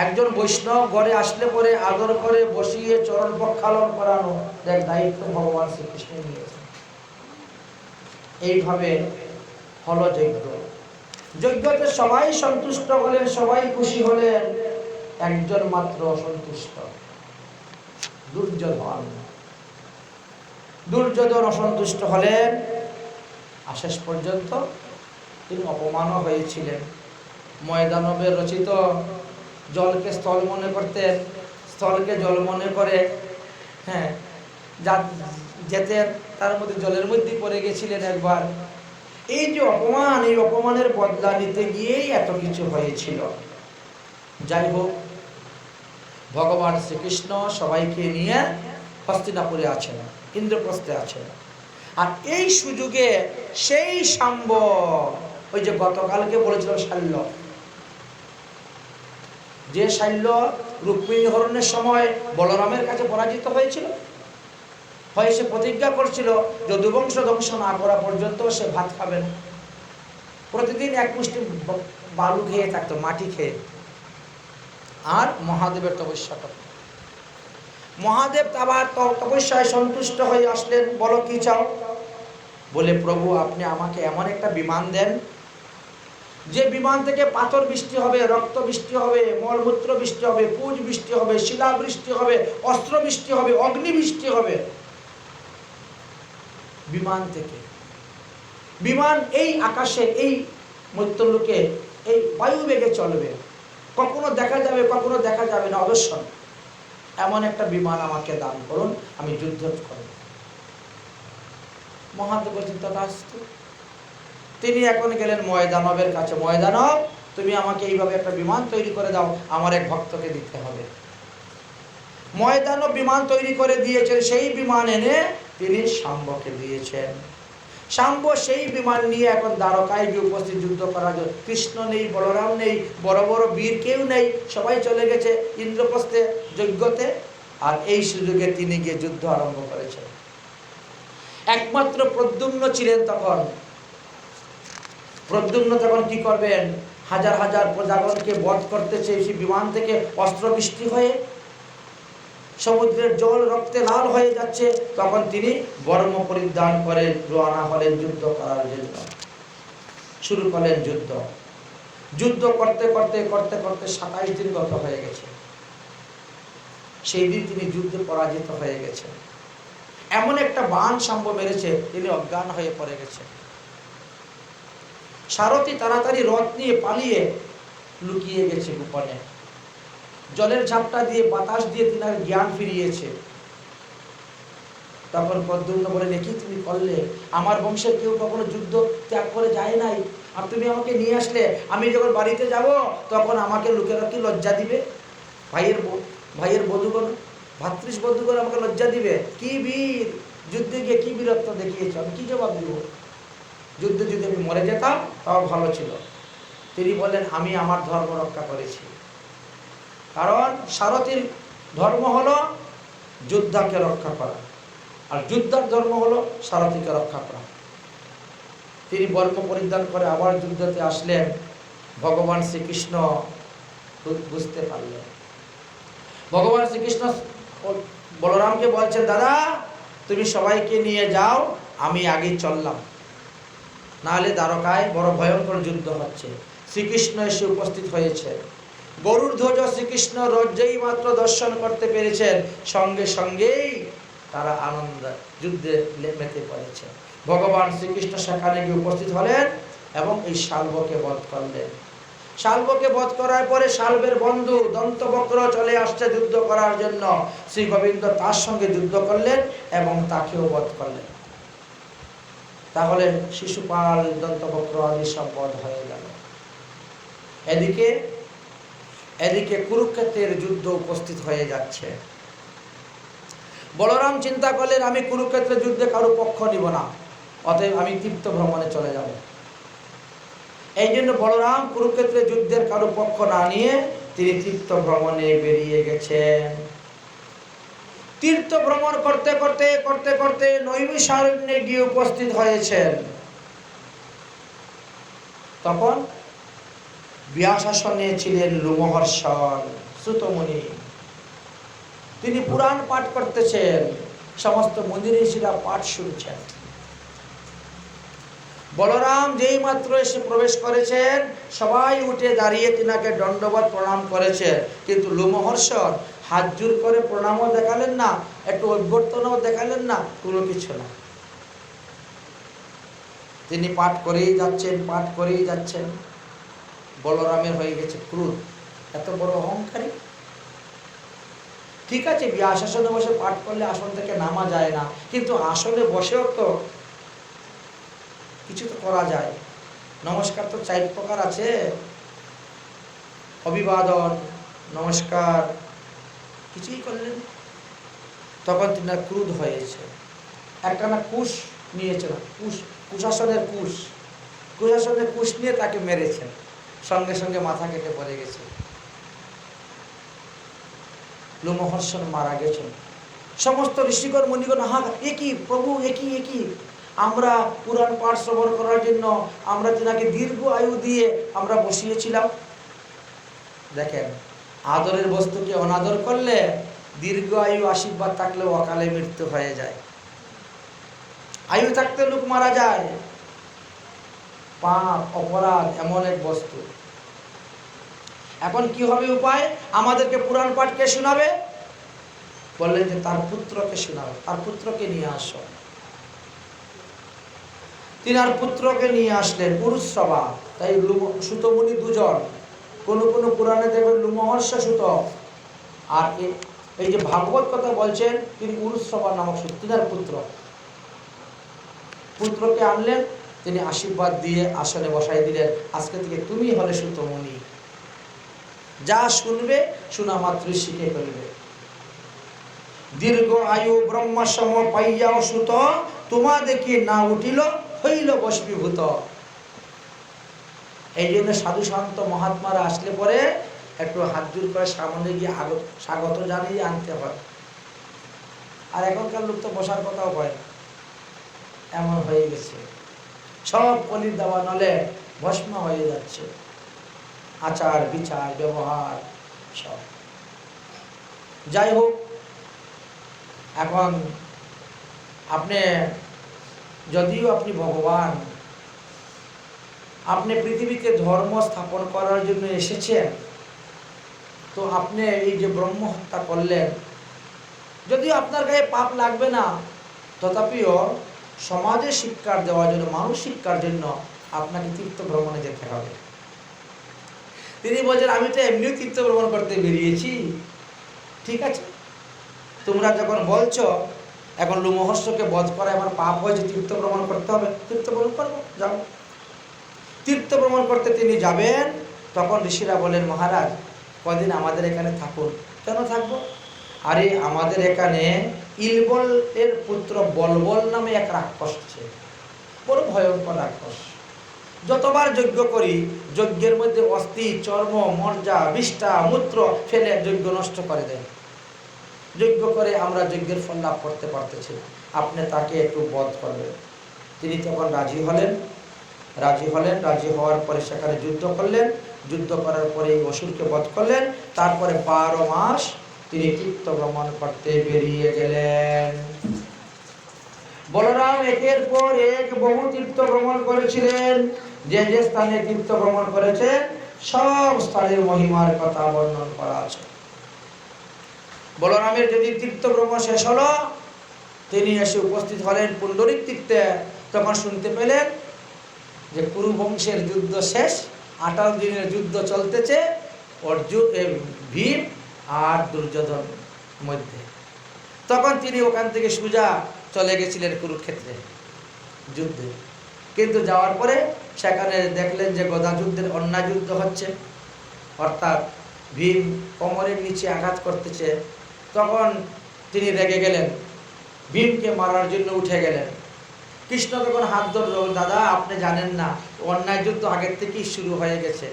একজন বৈষ্ণব ঘরে আসলে পরে আদর করে বসিয়ে চরণ প্রক্ষালন করানো এক দায়িত্ব ভগবান শ্রীকৃষ্ণ নিয়েছেন। এইভাবে হলো যজ্ঞ। যজ্ঞতে সবাই সন্তুষ্ট হলেন, সবাই খুশি হলেন, একজন মাত্র অসন্তুষ্ট, দুর্যোধন। দুর্যোধন অসন্তুষ্ট হলেন, শেষ পর্যন্ত তিনি অপমানও হয়েছিলেন। ময়দানবের রচিত জলকে স্থল মনে করতেন, স্থলকে জল মনে করে হ্যাঁ যেতেন, তার মধ্যে জলের মধ্যে পড়ে গেছিলেন একবার। এই যে অপমান, এই অপমানের বদলা নিতে গিয়েই এত কিছু হয়েছিল। যাই হোক, ভগবান শ্রীকৃষ্ণ সবাইকে নিয়ে হস্তিনাপুরে আছেন, ইন্দ্রপ্রস্থে আছেন। আর এই সুযোগে সেই শাম্ব, ওই যে গতকালকে বলেছিল শাল্য, যে শাল্য রুক্মিণী হরণের সময় বলরামের কাছে পরাজিত হয়েছিল, হয় সে প্রতিজ্ঞা করছিল যদুবংশ ধ্বংস না করা পর্যন্ত সে ভাত খাবে না, প্রতিদিন এক মুষ্টি বালু খেয়ে থাকতো, মাটি খেয়ে, আর মহাদেবের তপস্যা করত। মহাদেব আবার তপস্যায় সন্তুষ্ট হয়ে আসলেন, বলো কি চাও? বলে প্রভু আপনি আমাকে এমন একটা বিমান দেন, যে বিমান থেকে পাথর বৃষ্টি হবে, রক্ত বৃষ্টি হবে, মলমূত্র বৃষ্টি হবে, পুজ বৃষ্টি হবে, শিলা বৃষ্টি হবে, অস্ত্র বৃষ্টি হবে, অগ্নি বৃষ্টি হবে বিমান থেকে। বিমান এই আকাশে, এই মধ্যলোকে, এই বায়ু বেগে চলবে, কখনো দেখা যাবে কখনো দেখা যাবে না, অদর্শন। এমন একটা বিমান আমাকে দান করুন, আমি যুদ্ধ করব। মহাদেব বলছেন তথাস্তু। তিনি এখন গেলেন ময়দানবের কাছে, ময়দানব তুমি আমাকে এইভাবে একটা বিমান তৈরি করে দাও, আমার এক ভক্তকে দিতে হবে। ময়দানব বিমান তৈরি করে দিয়েছেন, সেই বিমান এনে তিনি শাম্বকে দিয়েছেন। শাম্ব সেই বিমান নিয়ে এখন দ্বারকায় গিয়ে উপস্থিত যুদ্ধ করার জন্য। কৃষ্ণ নেই, বলরাম নেই, বড় বড় বীর কেউ নেই, সবাই চলে গেছে ইন্দ্রপ্রস্থে যজ্ঞতে। আর এই সুযোগে তিনি গিয়ে যুদ্ধ আরম্ভ করেছেন। একমাত্র প্রদ্যুম্ন ছিলেন তখন। প্রদ্যুম্ন তখন কি করবেন? হাজার হাজার প্রজাগণকে বধ করতেছে সেই বিমান থেকে, অস্ত্র বৃষ্টি হয়ে সমুদ্রের জল রক্তে লাল হয়ে যাচ্ছে। তখন তিনি বর্ম পরিধান করে রওনা হলেন যুদ্ধ করার জন্য। শুরু করলেন যুদ্ধ। যুদ্ধ করতে করতে করতে করতে 27 দিন গত হয়ে গেছে। সেই দিন তিনি যুদ্ধে পরাজিত হয়ে গেছেন। এমন একটা বাণ শাম্ব মেরেছে, তিনি অজ্ঞান হয়ে পড়ে গেছে। সারথি তাড়াতাড়ি রথ নিয়ে পালিয়ে লুকিয়ে গেছে গোপনে। জলের ঝাপটা দিয়ে, বাতাস দিয়ে তিনার জ্ঞান ফিরিয়েছে। তখন প্রদ্যুম্ন বলে, দেখি তুমি করলে, আমার বংশের কেউ কখনো যুদ্ধ ত্যাগ করে যায় নাই, আর তুমি আমাকে নিয়ে আসলে, আমি যখন বাড়িতে যাব তখন আমাকে লোকেরা কি লজ্জা দিবে? ভাইয়ের বধূগণ, ভাতৃষ বধূগণ আমাকে লজ্জা দিবে। কি বীর, যুদ্ধে গিয়ে কি বীরত্ব দেখিয়েছ, আমি কি জবাব দিব? যুদ্ধে যদি আমি মরে যেতাম তাও ভালো ছিল। তিনি বললেন, আমি আমার ধর্ম রক্ষা করেছি। কারণ সারথীর ধর্ম হলো যোদ্ধাকে রক্ষা করা, আর যোদ্ধার ধর্ম হলো সারথীকে রক্ষা করা। তিনি বর্ম পরিধান করে আবার যুদ্ধতে আসলেন। ভগবান শ্রীকৃষ্ণ বুঝতে পারলেন। ভগবান শ্রীকৃষ্ণ বলরামকে বলছেন, দাদা তুমি সবাইকে নিয়ে যাও, আমি আগে চললাম, নাহলে দ্বারকায় বড় ভয়ঙ্কর যুদ্ধ হচ্ছে। শ্রীকৃষ্ণ এসে উপস্থিত হয়েছে। গরুর ধ্বজ শ্রীকৃষ্ণ যেই মাত্র দর্শন করতে পেরেছেন, সঙ্গে সঙ্গেই তারা আনন্দ যুদ্ধে মেতে পড়েছে। ভগবান শ্রীকৃষ্ণ সেখানে গিয়ে উপস্থিত হলেন এবং এই শাল্বকে বধ করলেন। শাল্বকে বধ করার পরে শাল্বের বন্ধু দন্তবক্র চলে আসছে যুদ্ধ করার জন্য। শ্রী গোবিন্দ তার সঙ্গে যুদ্ধ করলেন এবং তাকেও বধ করলেন। তাহলে শিশুপাল, দন্তবক্র আদি সব বধ হয়ে গেল। এদিকে কুরুক্ষেত্রের যুদ্ধ উপস্থিত হয়ে যাচ্ছে। বলরাম চিন্তা করলেন, আমি কুরুক্ষেত্রের যুদ্ধে কারো পক্ষ নিব না, অতএব আমি তীর্থ ভ্রমণে চলে যাব। এই জন্য বলরাম কুরুক্ষেত্রের যুদ্ধের কারো পক্ষ না নিয়ে তিনি তীর্থ ভ্রমণে বেরিয়ে গেছেন। তীর্থ ভ্রমণ করতে করতে করতে করতে নৈমিষারণ্যে গিয়ে উপস্থিত হয়েছেন। তখন ব্যাসাসনে ছিলেন লোমহর্ষণ সুতমুনি। তিনি পুরাণ পাঠ করতেছেন, সমস্ত মুনি ঋষিরা পাঠ শুনছেন। বলরাম যেই মাত্র এসে প্রবেশ করেছেন, সবাই উঠে দাঁড়িয়ে তিনাকে দণ্ডবত প্রণাম করেছে। কিন্তু লোমহর্ষণ হাত জোর করে প্রণামও দেখালেন না, একটু অভ্যর্থনাও দেখালেন না, কোনো কিছু না। তিনি পাঠ করেই যাচ্ছেন। বলরামের হয়ে গেছে ক্রোধ, এত বড় অহংকারী। ঠিক আছে, ব্যাসাসনে বসে পাঠ করলে আসন থেকে নামা যায় না, কিন্তু আসনে বসেও তো কিছু তো করা যায়। নমস্কার তো 4 প্রকার আছে, অভিবাদন, নমস্কার, কিছুই করলেন। তখন তিনি ক্রোধ হয়েছে, একখানা কুশ নিয়েছেন, কুশাসনের কুশ নিয়ে তাকে মেরেছেন, সঙ্গে সঙ্গে মাথা কেটে পড়ে গেছে। লোমহর্ষণ মারা গেছেন। সমস্ত ঋষিগণ মুনিগণ একই প্রভু, একই আমরা পুরাণ পাঠ শ্রবণ করার জন্য আমরা তিনাকে দীর্ঘ আয়ু দিয়ে আমরা বসিয়েছিলাম। দেখেন, আদরের বস্তুকে অনাদর করলে দীর্ঘ আয়ু আশীর্বাদ থাকলেও অকালে মৃত্যু হয়ে যায়। আয়ু থাকতে লোক মারা যায়। পাপ, অপরাধ এমন এক বস্তু। এখন কি হবে উপায়? আমাদেরকে পুরাণ পাঠ কে শোনাবে? বললেন যে তার পুত্রকে শোনাবে, তার পুত্রকে নিয়ে আসো। তিনার পুত্রকে নিয়ে আসলেন, পুরুষসভা। তাই সুতমুনি দুজন, কোন পুরাণে দেখবেন লোমহর্ষ সুত, আর এই যে ভাগবত কথা বলছেন তিনি উরুসভা নামক সুত, তিনার পুত্রকে আনলেন। তিনি আশীর্বাদ দিয়ে আসনে বসাই দিলেন, আজকে থেকে তুমি হলে সুতমুনি, যা শুনবে শোনা মাত্রই শিখে ফেলবে। দীর্ঘ আয়ু ব্রহ্মসম পাইয়াও সুত, তোমা দেখি না উঠিল হইল বশীভূত। এই জন্য সাধু সন্ত মহাত্মারা আসলে পরে একটু হাত জোর করে সামনে গিয়ে স্বাগত জানিয়ে আনতে হয়। আর এখনকার লোক তো বসার কথাও হয় না, এমন হয়ে গেছে। সব কলির দেওয়া নলে ভস্ম হয়ে যাচ্ছে, আচার বিচার ব্যবহার সব। যাই হোক, এখন যদিও আপনি ভগবান, আপনি পৃথিবীতে ধর্ম স্থাপন করার জন্য এসেছেন, তো আপনি এই যে ব্রহ্ম হত্যা করলেন, যদিও আপনার গায়ে পাপ লাগবে না, তথাপিও সমাজে শিক্ষার দেওয়ার জন্য, মানুষ শিক্ষার জন্য আপনাকে তীর্থ ভ্রমণে যেতে হবে। তিনি বলছেন, আমি তো এমনিও তীর্থ ভ্রমণ করতে বেরিয়েছি। ঠিক আছে, তোমরা যখন বলছো এখন লোমহর্ষকে বধ করা আমার পাপ হয়েছে, তীর্থ ভ্রমণ করতে হবে, তীর্থ ভ্রমণ করবো, যাও। তীর্থ ভ্রমণ করতে তিনি যাবেন। তখন ঋষিরা বলেন, মহারাজ কদিন আমাদের এখানে থাকুন। কেন থাকবো? আরে আমাদের এখানে ইলবল এর পুত্র বলবল নামে এক রাক্ষস আছে, বড় ভয়ঙ্কর রাক্ষস। যতবার যজ্ঞ করি, যজ্ঞের মধ্যে অস্থি, চর্ম, মর্যা, বিষ্ঠা, মূত্র ফেলে যজ্ঞ নষ্ট করে দেয়। যজ্ঞ করে আমরা যজ্ঞের ফল লাভ করতে পারতেছি না, আপনি তাকে একটু বধ করবেন। তিনি তখন রাজি হলেন। রাজি হওয়ার পরে সেখানে যুদ্ধ করলেন। যুদ্ধ করার পরে এই অসুরকে বধ করলেন। তারপরে 12 মাস তিনি তীর্থ ভ্রমণ করতে বেরিয়ে গেলেন। বলরাম একের পর এক বহু তীর্থ ভ্রমণ করেছিলেন। যে যে স্থানে তীর্থ ভ্রমণ করেছেন সব স্থানের মহিমার কথা বর্ণন করা আছে। বলরামের যেদিন তীর্থ ভ্রমণ শেষ হলো, তিনি এসে উপস্থিত হলেন পুণ্ডরিক তীর্থে। তখন শুনতে পেলেন যে কুরু বংশের যুদ্ধ শেষ, 18 দিনের যুদ্ধ চলতেছে অর্জুন, ভীম আর দুর্যোধন মধ্যে। তখন তিনি ওখান থেকে সোজা চলে গেছিলেন কুরুক্ষেত্রে যুদ্ধে। কিন্তু যাওয়ার পরে সেখানে দেখলেন যে গদা যুদ্ধের অন্যায় যুদ্ধ হচ্ছে, অর্থাৎ ভীম কোমরের নিচে আঘাত করতেছে। তখন তিনি রেগে গেলেন, ভীমকে মারার জন্য উঠে গেলেন। কৃষ্ণ তখন হাত ধরল, দাদা আপনি জানেন না, অন্যায় যুদ্ধ আগের থেকেই শুরু হয়ে গেছে।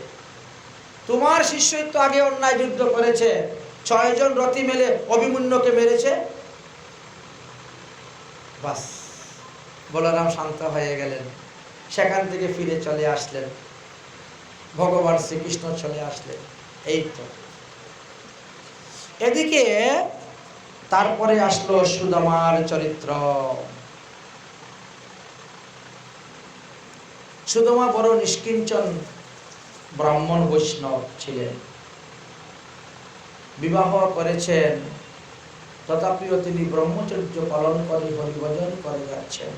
তোমার শিষ্যই তো আগে অন্যায় যুদ্ধ করেছে, 6 জন রথী মেলে অভিমন্যুকে মেরেছে। বাস, বলরাম শান্ত হয়ে গেলেন। সেখান থেকে ফিরে চলে আসলেন, ভগবান শ্রীকৃষ্ণ চলে আসলেন। এই তো এদিকে তারপরে আসলো সুদামার চরিত্র। সুদামা বড় নিষ্কিঞ্চন ব্রাহ্মণ বৈষ্ণব ছিলেন, বিবাহ করেছেন, তথাপিও তিনি ব্রহ্মচর্য পালন করে হরিভজন করে যাচ্ছেন।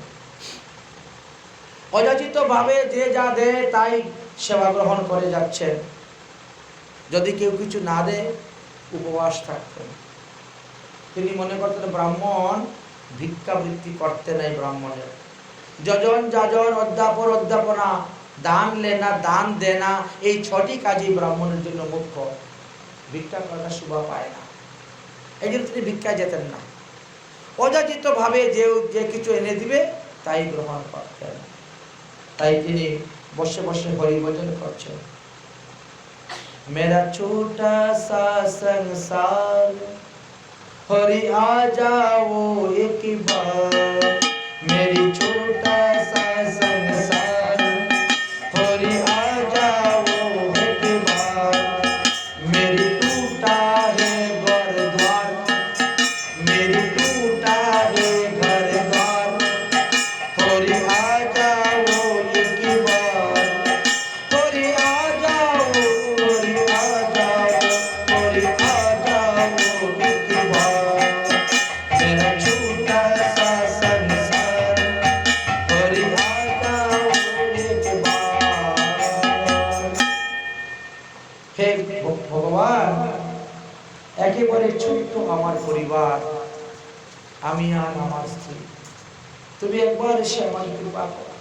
অযাচিত ভাবে যে যা দেয় তাই সেবা গ্রহণ করে যাচ্ছেন। যদি কেউ কিছু না দেয় উপবাস থাকতেন। তিনি মনে করতেন ব্রাহ্মণ ভিক্ষাবৃত্তি করতে নাই। ব্রাহ্মণের যজন যাজন, অধ্যাপন অধ্যাপনা, দান লেনা, দান দেনা, এই 6টি কাজই ব্রাহ্মণের জন্য মুখ্য। ভিক্ষা করাটা শোভা পায় না, এই জন্য তিনি ভিক্ষায় যেতেন না। অযাচিত ভাবে যে কিছু এনে দিবে তাই গ্রহণ করতেন। তাই তিনি বসে বসে হরিভজন করছেন। মেরা ছোটা সা সংসার হরি আ যাও এক বার, मेरी छोटा सा संसार हरि आ जाओ एक बार, मेरी टूटा है घर द्वार, मेरी टूटा है घर द्वार, हरि आ जाओ एक बार, हरि आ जाओ, हरि आ जाओ, हरि आ जाओ एक बार, मेरा छोटा सा ভগবান, একেবারে ছোট্ট আমার পরিবার, আমি আর আমার স্ত্রী, তুমি একবার এসে আমার কৃপা করো।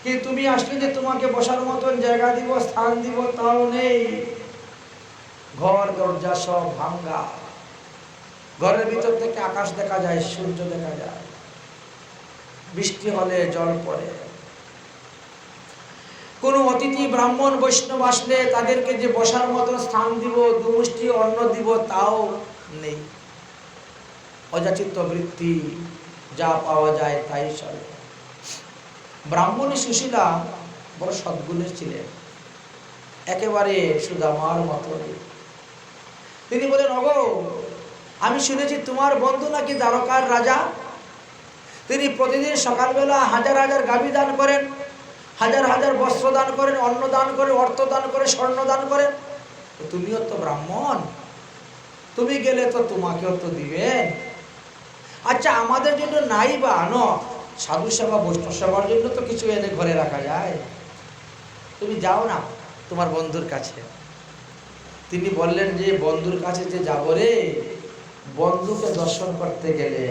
কিন্তু তুমি আসলে যে তোমাকে বসার মতন জায়গা দিব, স্থান দিব, তাও নেই। ঘর দরজা সব ভাঙ্গা, ঘরের ভিতর থেকে আকাশ দেখা যায়, সূর্য দেখা যায়, বৃষ্টি হলে জল পড়ে। কোন অতিথি ব্রাহ্মণ বৈষ্ণব আসলে তাদেরকে যে বসার মতো স্থান দিব, দুমুষ্টি অন্ন দিব, তাও নেই। অযাচিত বৃত্তি, যা পাওয়া যায় তাই চলে। ব্রাহ্মণী সুশীলা বড় সদ্গুণের ছিলেন, একেবারে সুদামার মতো। তিনি বলেন, ওগো আমি শুনেছি তোমার বন্ধু নাকি দ্বারকার রাজা। তিনি প্রতিদিন সকালবেলা হাজার হাজার গাভী দান করেন, হাজার হাজার বস্ত্র দান করেন, অন্ন দান করেন, অর্থ দান করে, স্বর্ণ দান করেন। তুমিও তো ব্রাহ্মণ, তুমি গেলে তো তোমাকেও তো দিবেন। আচ্ছা আমাদের জন্য নাই বা আনো, সাধু সেবা বৈষ্ণব সেবার জন্য তো কিছু এনে ঘরে রাখা যায়। তুমি যাও না তোমার বন্ধুর কাছে। তিনি বললেন যে বন্ধুর কাছে যে যাব রে, বন্ধুকে দর্শন করতে গেলে,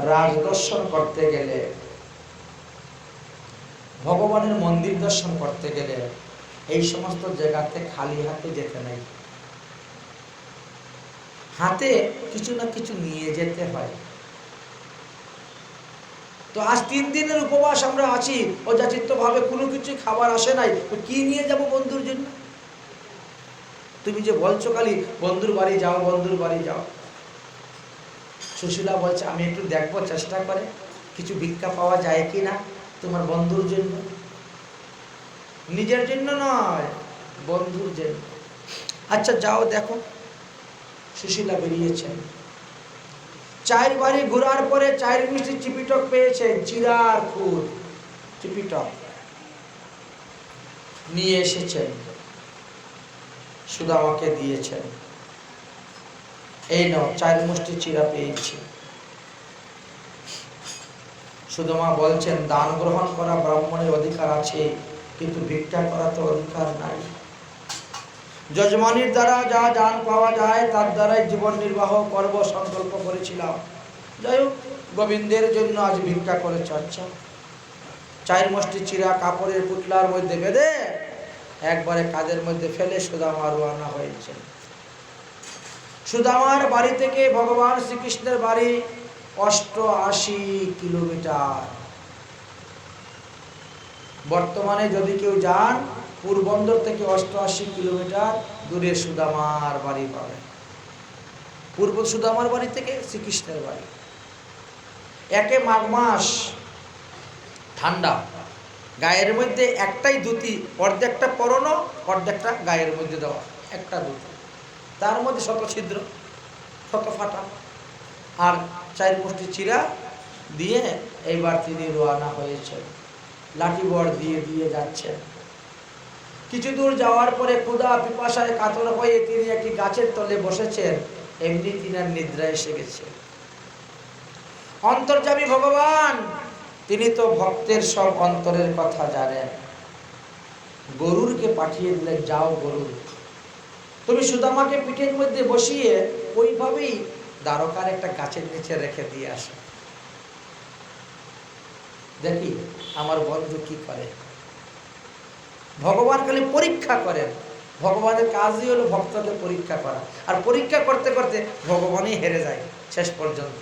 রাজ দর্শন করতে গেলে, ভগবানের মন্দির দর্শন করতে গেলে এই সমস্ত জায়গাতে খালি হাতে যেতে নেই, হাতে কিছু না কিছু নিয়ে যেতে হয়। তো আজ 3 দিনের উপবাস আমরা আছি, অযাচিত ভাবে কোনো কিছু খাবার আসে নাই, তো কি নিয়ে যাব বন্ধুর জন্য? তুমি যে বলছো খালি বন্ধুর বাড়ি যাও, বন্ধুর বাড়ি যাও। সুশীলা বলছে আমি একটু দেখবো, চেষ্টা করে কিছু ভিক্ষা পাওয়া যায় কি না তোমার বন্ধুর জন্য। নিজের জন্য নয়, বন্ধুর জন্য। আচ্ছা যাও দেখো। সুশীলা বেরিয়েছেন। 4 বাড়ি ঘোরার পরে 4 মিষ্টি চিপিটক পেয়েছেন, চিরার খুদ চিপিটক নিয়ে এসেছেন, সুদামাকে দিয়েছেন। এই নাও 4 মুষ্টি চিরা পেয়েছি। সুদামা বলছেন দান গ্রহণ করা ব্রাহ্মণের অধিকার আছে, কিন্তু ভিক্ষা করা তো অধিকার নাই। যজমানির দ্বারা যা দান পাওয়া যায় তার দ্বারাই জীবন নির্বাহ করব সংকল্প করেছিলাম। যাই হোক, গোবিন্দের জন্য আজ ভিক্ষা করে চর্চা। 4 মুষ্টি চিরা কাপড়ের পুতলার মধ্যে বেঁধে একবারে কাঁধের মধ্যে ফেলে সুদামা রওনা হয়েছে। সুদামার বাড়ি থেকে ভগবান শ্রীকৃষ্ণের বাড়ি 88 কিলোমিটার। বর্তমানে যদি কেউ যান, পুরবন্দর থেকে 88 কিলোমিটার দূরে সুদামার বাড়ি পাবে। পূর্ব সুদামার বাড়ি থেকে শ্রীকৃষ্ণের বাড়ি। একে মাঘ মাস, ঠান্ডা, গায়ের মধ্যে একটাই ধুতি, অর্ধেকটা পরনো, অর্ধেকটা গায়ের মধ্যে দেওয়া, একটা ধুতি, তার মধ্যে শত ছিদ্র, শত ফাটা, আর 4 মুষ্টি চিরা দিয়ে এইবার তিনি রওনা হয়েছেন। লাঠি বড় দিয়ে দিয়ে যাচ্ছেন। কিছু দূর যাওয়ার পরে ক্ষুধা পিপাসায় কাতর হয়ে তিনি একটি গাছের তলে বসেছেন। এমনি তিনার নিদ্রা এসে গেছে। অন্তর্যামী ভগবান, তিনি তো ভক্তের সব অন্তরের কথা জানেন। গরুরকে পাঠিয়ে দিলেন, যাও গরুর, তুমি সুদামাকে পিঠের মধ্যে বসিয়ে ওইভাবেই দ্বারকার একটা গাছের নিচে রেখে দিয়ে আসো। দেখি আমার বন্ধু কি করে। ভগবান খালি পরীক্ষা করেন। ভগবানের কাজই হলো ভক্তকে পরীক্ষা করা, আর পরীক্ষা করতে করতে ভগবানই হেরে যায় শেষ পর্যন্ত।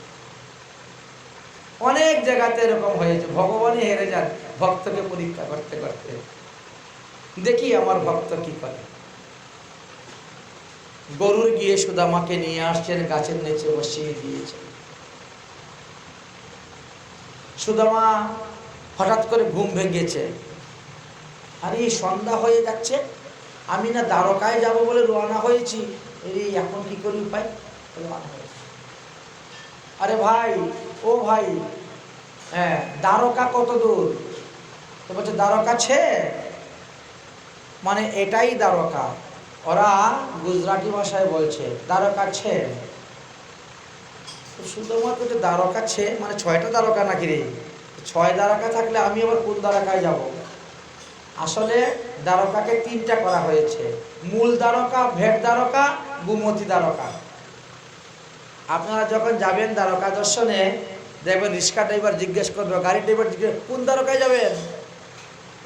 অনেক জায়গাতে এরকম হয়েছে, ভগবানই হেরে যান ভক্তকে পরীক্ষা করতে করতে। দেখি আমার ভক্ত কি করে। গরুর গিয়ে সুদামাকে নিয়ে আসছেন, গাছের নিচে বসিয়ে দিয়েছেন। সুদামা হঠাৎ করে ঘুম ভেঙেছে। আরে সন্ধ্যা হয়ে যাচ্ছে, আমি না দ্বারকায় যাব বলে রওনা হয়েছি, এই এখন কি করি উপায়, রওনা হয়েছি। আরে ভাই, ও ভাই, হ্যাঁ দ্বারকা কত দূর? তো বলছে দ্বারকা ছে, মানে এটাই দ্বারকা। ওরা গুজরাটি ভাষায় বলছে দ্বারকা ছে। শুধুমাত্র যে দ্বারকা ছে মানে 6টা দ্বারকা নাকি রে? 6 দ্বারকা থাকলে আমি আবার কোন দ্বারকায় যাব? আসলে দ্বারকাকে 3টা করা হয়েছে, মূল দ্বারকা, ভেট দ্বারকা, গোমতী দ্বারকা। আপনারা যখন যাবেন দ্বারকা দর্শনে, দেখবেন রিক্সা ড্রাইভার জিজ্ঞেস করবে, গাড়ি ড্রাইভার জিজ্ঞেস, কোন দ্বারকায় যাবেন?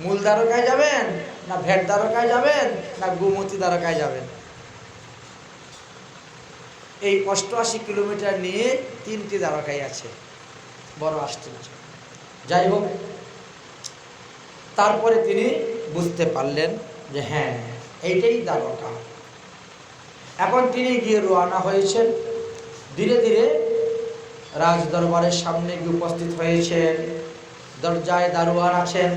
মূল দ্বারকায় যাবেন, না ভেট দ্বারকায় যাবেন, না গোমতী দ্বারকায় যাবেন? এই 88 কিলোমিটার নিয়ে 3টি দ্বারকায় আছে। বড় আশ্চর্য। যাই হোক, তারপরে তিনি বুঝতে পারলেন যে হ্যাঁ এইটাই দ্বারকা। এখন তিনি গিয়ে রওনা হয়েছেন। ধীরে ধীরে রাজ দরবারের সামনে গিয়ে উপস্থিত হয়েছেন। দরজায় দারোয়ান আছেন।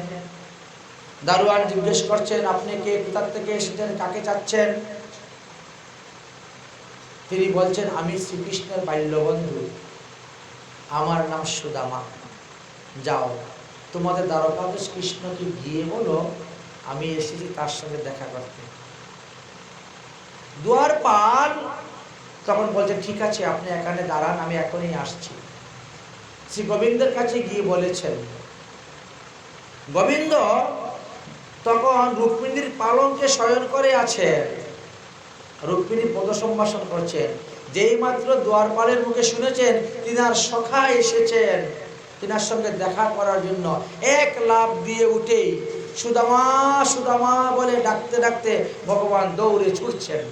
দারোয়ান জিজ্ঞেস করছেন, আপনি কে, কোথা থেকে এসেছেন, কাকে চাচ্ছেন? তিনি বলছেন, আমি শ্রীকৃষ্ণের বাল্যবন্ধু, আমার নাম সুদামা। যাও তোমাদের দ্বারকাধীশ কৃষ্ণকে গিয়ে বলো আমি এসেছি তার সঙ্গে দেখা করতে। দুয়ারপাল তখন বলছেন, ঠিক আছে আপনি এখানে দাঁড়ান, আমি এখনই আসছি। শ্রী গোবিন্দের কাছে গিয়ে বলেছেন। গোবিন্দ তখন রুক্মিণীর পালঙ্কে শয়ন করে আছে, রুক্মিণী পদ সম্ভাষণ করছেন। যেই মাত্র দ্বারপালের মুখে শুনেছেন তিনার সখা এসেছেন তিনার সঙ্গে দেখা করার জন্য, এক লাফ দিয়ে উঠেই সুদামা সুদামা বলে ডাকতে ডাকতে ভগবান দৌড়ে ছুটছেন।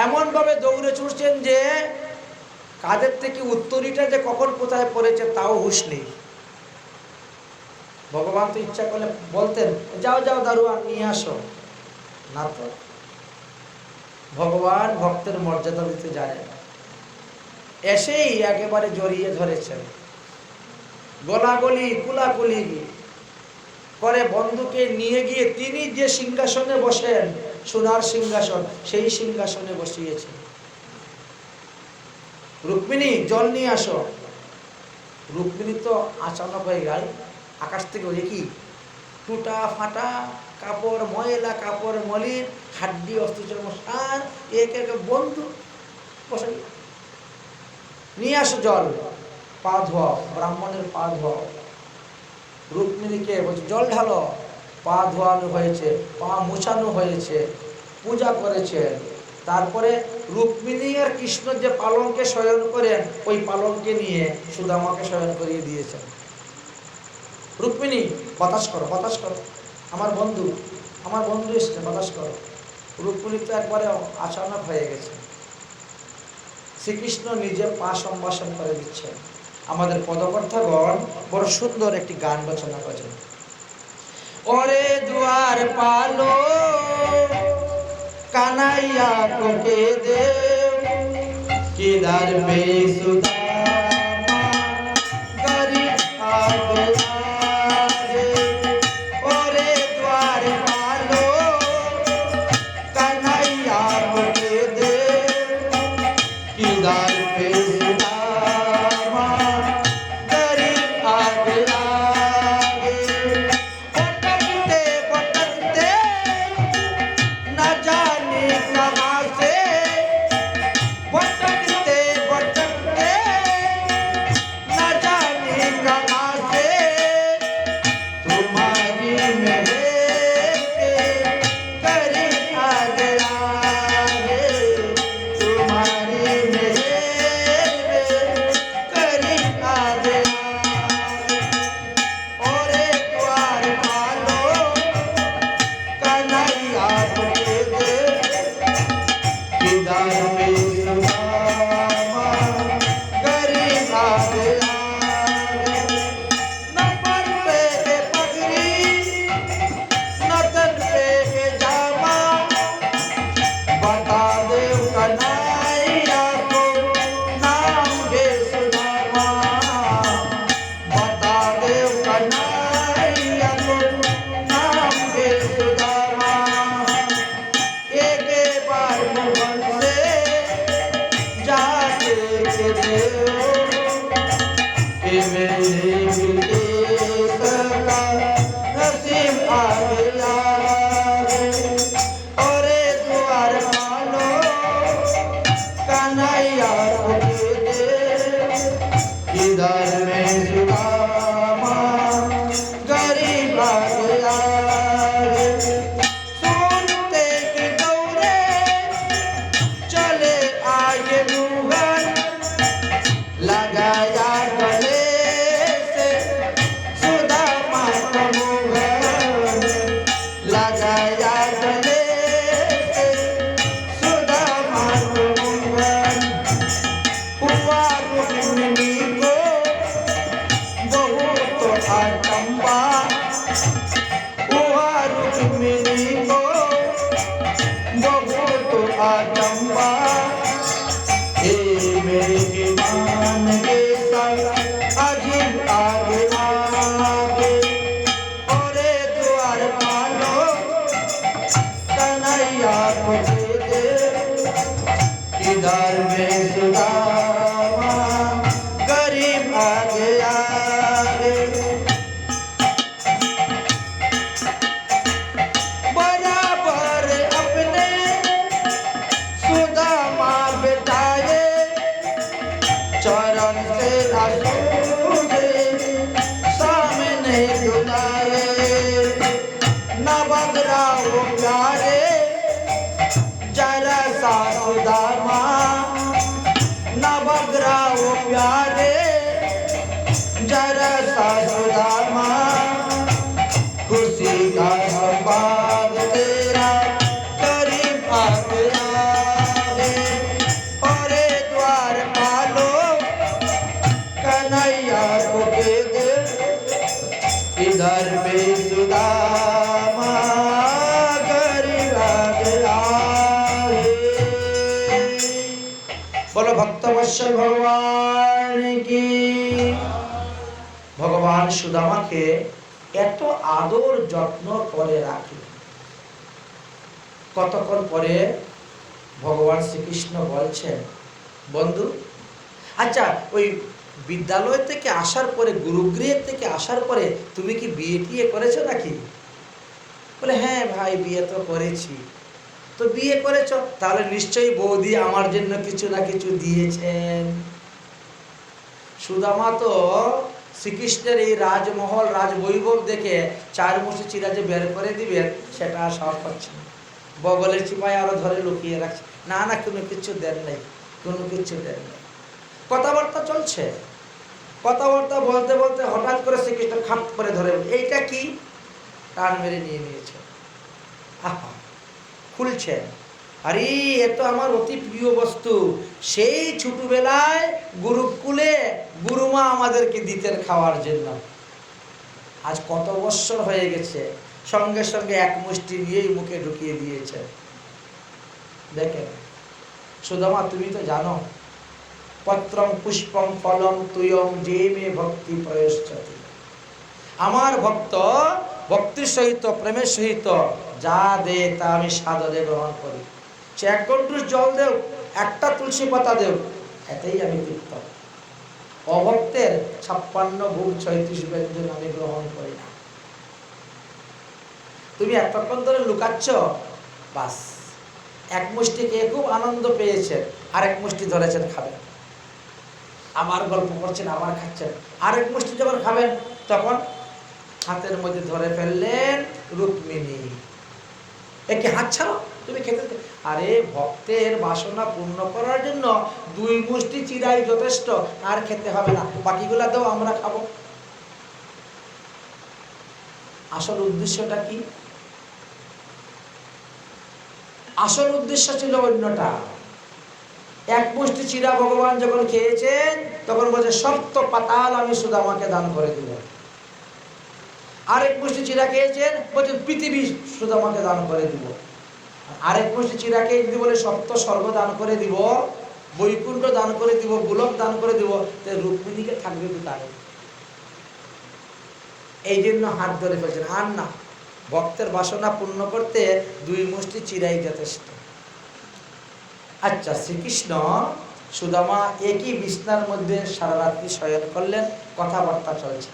এমন ভাবে দৌড়ে ছুটছেন যে কাদের থেকে উত্তরীটা যে কখন কোথায় পড়েছে তাও হুঁশ নেই। ভগবান তো ইচ্ছা করলে বলতেন যাও যাও দারোয়ান নিয়ে আসো, না তো। ভগবান ভক্তের মর্যাদা দিতে জানেন। এসেই একেবারে জড়িয়ে ধরেছেন, গলাগলি কুলাকুলি করে বন্ধুকে নিয়ে গিয়ে তিনি যে সিংহাসনে বসেন, সোনার সিংহাসন, সেই সিংহাসনে বসিয়েছেন। রুক্মিণী জল নিয়ে আসো। রুক্মিণী তো আচানক হয়ে গেল, আকাশ থেকে ওই কি টুটা ফাটা কাপড়, ময়লা কাপড়, মলিন হাড্ডি অস্ত্রচর্ম সার, এক এক বন্ধু বসে নিয়ে আসো জল, পা ধোয়াও, ব্রাহ্মণের পা ধোয়াও। রুক্মিণীকে বলছে জল ঢালো, পা ধোয়ানো হয়েছে, পা মোছানো হয়েছে, পূজা করেছেন। তারপরে রুক্মিণী আর কৃষ্ণ যে পালঙ্কে শয়ন করেন ওই পালঙ্কে নিয়ে সুদামাকে শয়ন করিয়ে দিয়েছেন। রুক্মিণী বাতাস করো, বাতাস করো, আমার বন্ধু এসছে, বাতাস করো। রুক্মিণী তো একবারে আচানক হয়ে গেছে। শ্রীকৃষ্ণ নিজে পা সম্ভাষণ করে দিচ্ছেন। আমাদের পদকর্তাগণ বড় সুন্দর একটি গান রচনা করেছেন। ওরে দুয়ার পালো কানাইয়া তোকে দে কিদার পে সুদামা গরিব আগে। ওরে দুয়ার পালো কানাইয়া তোকে দে কিদার পে সুদামা গরিব আগে। चरण से न सूझे सामने जुदाए नवग्रह वो प्यारे जरा सा सुदामा नवग्रह वो प्यारे जरा सा सुदामा खुशी का संवाद तेरा करीब आ गया है और द्वार पालो कन्हैया को के दे इधर पे सुदामा करीब आ गया है। बोलो भक्तवत्सल भगवान की। भगवान सुदामा के এত আদর যত্ন করে রাখলেন। কতক্ষণ পরে ভগবান শ্রীকৃষ্ণ বলছেন, বন্ধু আচ্ছা ওই বিদ্যালয় থেকে আসার পরে গুরুগৃহ থেকে আসার পরে তুমি কি বিয়ে টিয়ে করেছো নাকি? বলে হ্যাঁ ভাই বিয়ে তো করেছি। তো বিয়ে করেছো তাহলে নিশ্চয়ই বৌদি আমার জন্য কিছু না কিছু দিয়েছেন। সুদামা তো শ্রীকৃষ্ণের এই রাজমহল রাজবৈভব দেখে চার মুঠি চিরা যে বের করে দিবেন সেটা সব হচ্ছে না। বগলের চিপায় আরো ধরে লুকিয়ে রাখছে, না না কোনো কিছু দেন নাই, কোনো কিছু দেন নাই। কথাবার্তা চলছে, কথাবার্তা বলতে বলতে হঠাৎ করে শ্রীকৃষ্ণ খাপ করে ধরে, এইটা কি? টান মেরে নিয়ে নিয়েছে। আহা, খুলছে, আরে এ তো আমার অতি প্রিয় বস্তু। সেই ছোটবেলায় গুরুকুলে গুরুমা আমাদেরকে দিতেন খাওয়ার জন্য। আজ কত বৎসর হয়ে গেছে, সঙ্গে সঙ্গে এক মুষ্টি নিয়েই মুখে ঢুকিয়ে দিয়েছে। দেখেন সুদামা, তুমি তো জানো পত্রং পুষ্পং ফলং তুয়ং যে মে ভক্তি প্রয়শ্চতি। আমার ভক্ত ভক্তির সহিত প্রেমের সহিত যা দে তা আমি সাদরে গ্রহণ করি। সে এক গন্ডুষ জল দেও, একটা তুলসী পাতা দেও, এতেই আমি তৃপ্ত। অভক্তের 56 ভোগ 36 ব্যঞ্জন আমি গ্রহণ করি না। তুমি এতক্ষণ ধরে লুকাচ্ছ, বাস এক মুষ্টি খেয়ে খুব আনন্দ পেয়েছেন, আরেক মুষ্টি ধরেছেন খাবেন, আমার গল্প করছেন, আবার খাচ্ছেন। আরেক মুষ্টি যখন খাবেন তখন হাতের মধ্যে ধরে ফেললেন রুক্মিণী। একে হাত ছাড়ো, তুমি খেতে। আরে ভক্তের বাসনা পূর্ণ করার জন্য 2 মুষ্টি চিরাই যথেষ্ট, আর খেতে হবে না, বাকিগুলা দাও আমরা খাবো। আসল উদ্দেশ্যটা কি? আসল উদ্দেশ্য ছিল অন্যটা। এক মুষ্টি চিরা ভগবান যখন খেয়েছেন তখন বলছে সপ্ত পাতাল আমি সুদামাকে দান করে দিব। আরেক মুষ্টি চিরা খেয়েছেন বলছে পৃথিবী সুদামাকে দান করে দিব। আরেক মুষ্টি চিরা খেয়ে যদি বলে সপ্ত স্বর্গ দান করে দিব, বৈকুণ্ঠ দান করে দিব, গোলক দান করে দিব, তাই রুক্মিণীকে থাকবে কোথায়? এই জন্য হাত ধরে ফেলছেন। আর না, ভক্তের বাসনা পূর্ণ করতে 2 মুষ্টি চিরাই যথেষ্ট। আচ্ছা, শ্রীকৃষ্ণ সুদামা একই বিছনার মধ্যে সারা রাত্রি শয়ন করলেন, কথাবার্তা চলছে।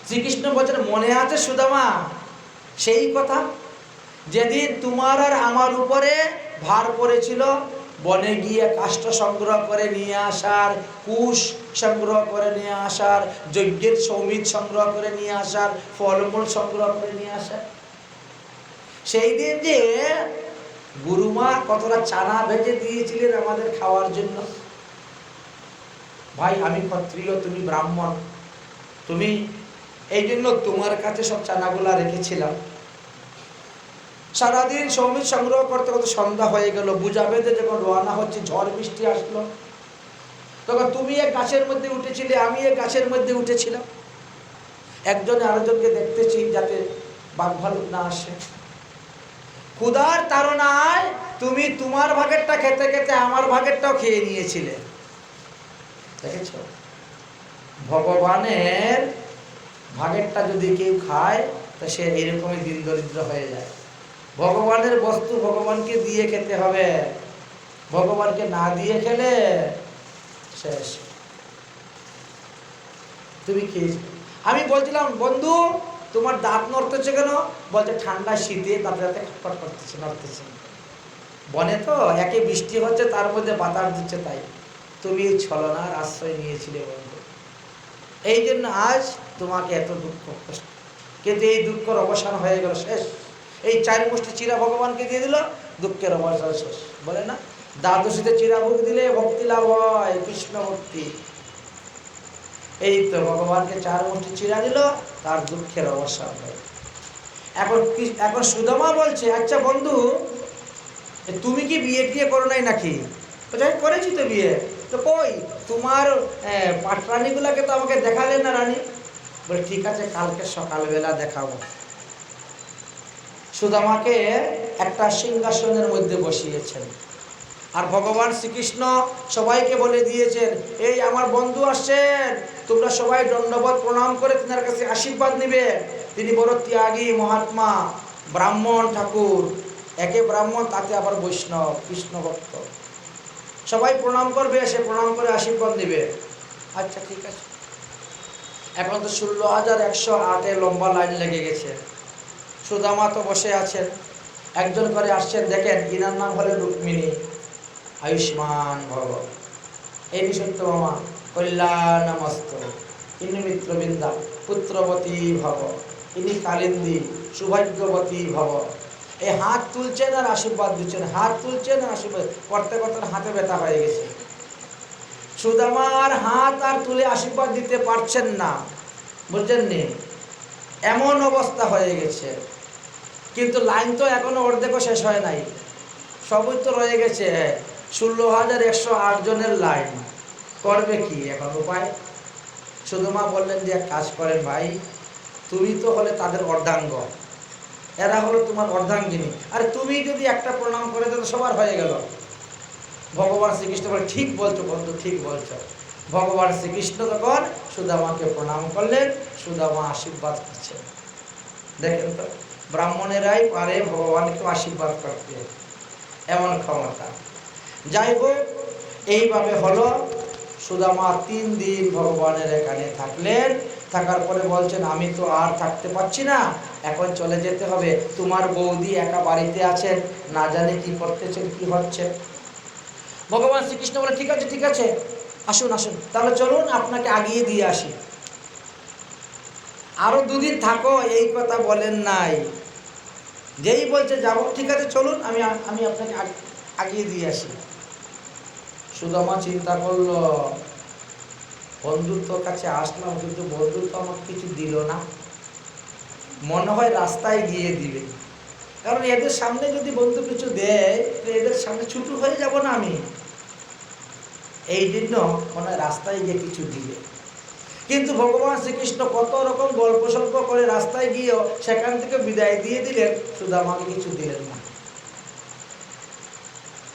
শ্রীকৃষ্ণ বলছেন, মনে আছে সুদামা সেই কথা যেদিন তোমার আর আমার উপরে ভার পড়েছিল, বনে গিয়ে কাষ্ঠ সংগ্রহ করে নিয়ে আসার, কুশ সংগ্রহ করে নিয়ে আসার, যজ্ঞের সৌমিত সংগ্রহ করে নিয়ে আসার, ফলমূল সংগ্রহ করে নিয়ে আসার। সেই দিন যে গুরুমা কতটা চানা ভেজে দিয়েছিলেন আমাদের খাওয়ার জন্য। ভাই আমি ক্ষত্রিয়, তুমি ব্রাহ্মণ, তুমি এই জন্য তোমার কাছে সব চানাগুলা রেখেছিলাম। সারাদিন সৌমিত সংগ্রহ করতে করতে সন্ধ্যা হয়ে গেল, বুঝা বেঁধে যখন রওনা হচ্ছে, ঝড় বৃষ্টি আসলো, তখন তুমি এক গাছের মধ্যে উঠেছিলে, আমি এক গাছের মধ্যে উঠেছিলাম। একজনে আরেকজনকে দেখতেছি যাতে বাঘ ভালুক না আসে। ক্ষুধার তাড়নায় তুমি তোমার ভাগেরটা খেতে খেতে আমার ভাগেরটাও খেয়ে নিয়েছিলে। দেখেছ, ভগবানের ভাগেরটা যদি কেউ খায় তা সে এরকমই দিন দরিদ্র হয়ে যায়। ভগবানের বস্তু ভগবানকে দিয়ে খেতে হবে, ভগবানকে না দিয়ে খেলে শেষ। তুমি খেয়েছো। আমি বলছিলাম, বন্ধু তোমার দাঁত নড়তেছে কেন? বলছে ঠান্ডা শীতে দাঁতে দাঁতে খটখট করতেছে, নড়তেছে। বনে তো একে বৃষ্টি হচ্ছে, তার মধ্যে বাতাস দিচ্ছে, তাই তুমি এই ছলনার আশ্রয় নিয়েছিলে বন্ধু, এই জন্য আজ তোমাকে এত দুঃখ কষ্ট। কিন্তু এই দুঃখের অবসান হয়ে গেল, শেষ। এই 4 মুষ্টি চিরা ভগবানকে দিয়ে দিল, দুঃখের অবসান শেষ। বলে না, দ্বাদশীতে চিরা ভোগ দিলে ভক্তি লাভ হয়, কৃষ্ণ ভক্তি। এই তো ভগবানকে 4 মুষ্টি চিরা দিল, তার দুঃখের অবসান হয়। এখন সুদামা বলছে, আচ্ছা বন্ধু, তুমি কি বিয়ে টিয়ে করো নাই নাকি? করেছি তো বিয়ে। তো কই তোমার পাটরানিগুলাকে তো আমাকে দেখালেন না রানী। বলে ঠিক আছে, কালকে সকালবেলা দেখাবো। সুদামাকে একটা সিংহাসনের মধ্যে বসিয়েছেন, আর ভগবান শ্রীকৃষ্ণ সবাইকে বলে দিয়েছেন, এই আমার বন্ধু আসছেন, তোমরা সবাই দণ্ডবত প্রণাম করে তিনার কাছে আশীর্বাদ নিবে। তিনি বড় ত্যাগী মহাত্মা ব্রাহ্মণ ঠাকুর, একে ব্রাহ্মণ, তাতে আবার বৈষ্ণব, কৃষ্ণ ভক্ত। সবাই প্রণাম করবে, সে প্রণাম করে আশীর্বাদ দিবে। আচ্ছা ঠিক আছে। এখন তো 16,108 লম্বা লাইন লেগে গেছে। সুদামা তো বসে আছেন, একজন করে আসছেন। দেখেন, ইনার নাম হলেন রুক্মিণী। আয়ুষ্মান ভব, ইনি সত্যভামা, কল্যাণমস্ত, ইনি মিত্রবৃন্দা, পুত্রবতী ভব, ইনি কালিন্দী, সৌভাগ্যবতী ভব। এই হাত তুলছেন আর আশীর্বাদ দিচ্ছেন, হাত তুলছেন আর আশীর্বাদ করতে করতে হাতে ব্যথা হয়ে গেছে। সুদামার হাত আর তুলে আশীর্বাদ দিতে পারছেন না, বুঝলেন নি? এমন অবস্থা হয়ে গেছে। কিন্তু লাইন তো এখনো অর্ধেকও শেষ হয় নাই, সবই তো রয়ে গেছে। 16,108 জনের লাইন, করবে কি এখন উপায়? সুদামা বললেন যে, এক কাজ করেন ভাই, তুমি তো হলে তাদের অর্ধাঙ্গ, এরা হলো তোমার অর্ধাঙ্গিনী, আর তুমি যদি একটা প্রণাম করে দাও তো সবার হয়ে গেল। ভগবান শ্রীকৃষ্ণ বলে, ঠিক বলছো বন্ধু, ঠিক বলছো। ভগবান শ্রীকৃষ্ণ তখন সুদামাকে প্রণাম করলেন, সুদামা আশীর্বাদ করছেন। দেখেন তো, ব্রাহ্মণেরাই পারে ভগবানকে আশীর্বাদ করতে, এমন ক্ষমতা। যাই হোক, এইভাবে হলো। সুদামা 3 দিন ভগবানের এখানে থাকলেন। থাকার পরে বলছেন, আমি তো আর থাকতে পারছি না, এখন চলে যেতে হবে। তোমার বৌদি একা বাড়িতে আছেন, না জানে কি করতেছেন, কি হচ্ছে। ভগবান শ্রীকৃষ্ণ বলে, ঠিক আছে ঠিক আছে, আসুন আসুন, তাহলে চলুন আপনাকে আগিয়ে দিয়ে আসি। আরো 2 দিন থাকো, এই কথা বলেন নাই। যেই বলছে যাবো, ঠিক আছে চলুন, আমি আপনাকে আগিয়ে দিয়ে আসি। সুদামা চিন্তা করলো, বন্ধুর কাছে আসলাম, কিন্তু বন্ধু তো আমাকে কিছু দিল না, মনে হয় রাস্তায় গিয়ে দিবে। কারণ এদের সামনে যদি বন্ধু কিছু দেয় তো এদের সামনে ছুটু হয়ে যাব না আমি, এই জন্য মনে হয় রাস্তায় গিয়ে কিছু দিবে। কিন্তু ভগবান শ্রীকৃষ্ণ কত রকম গল্প সল্প করে রাস্তায় গিয়েও সেখান থেকে বিদায় দিয়ে দিলেন, সুদামাকে কিছু দিলেন না।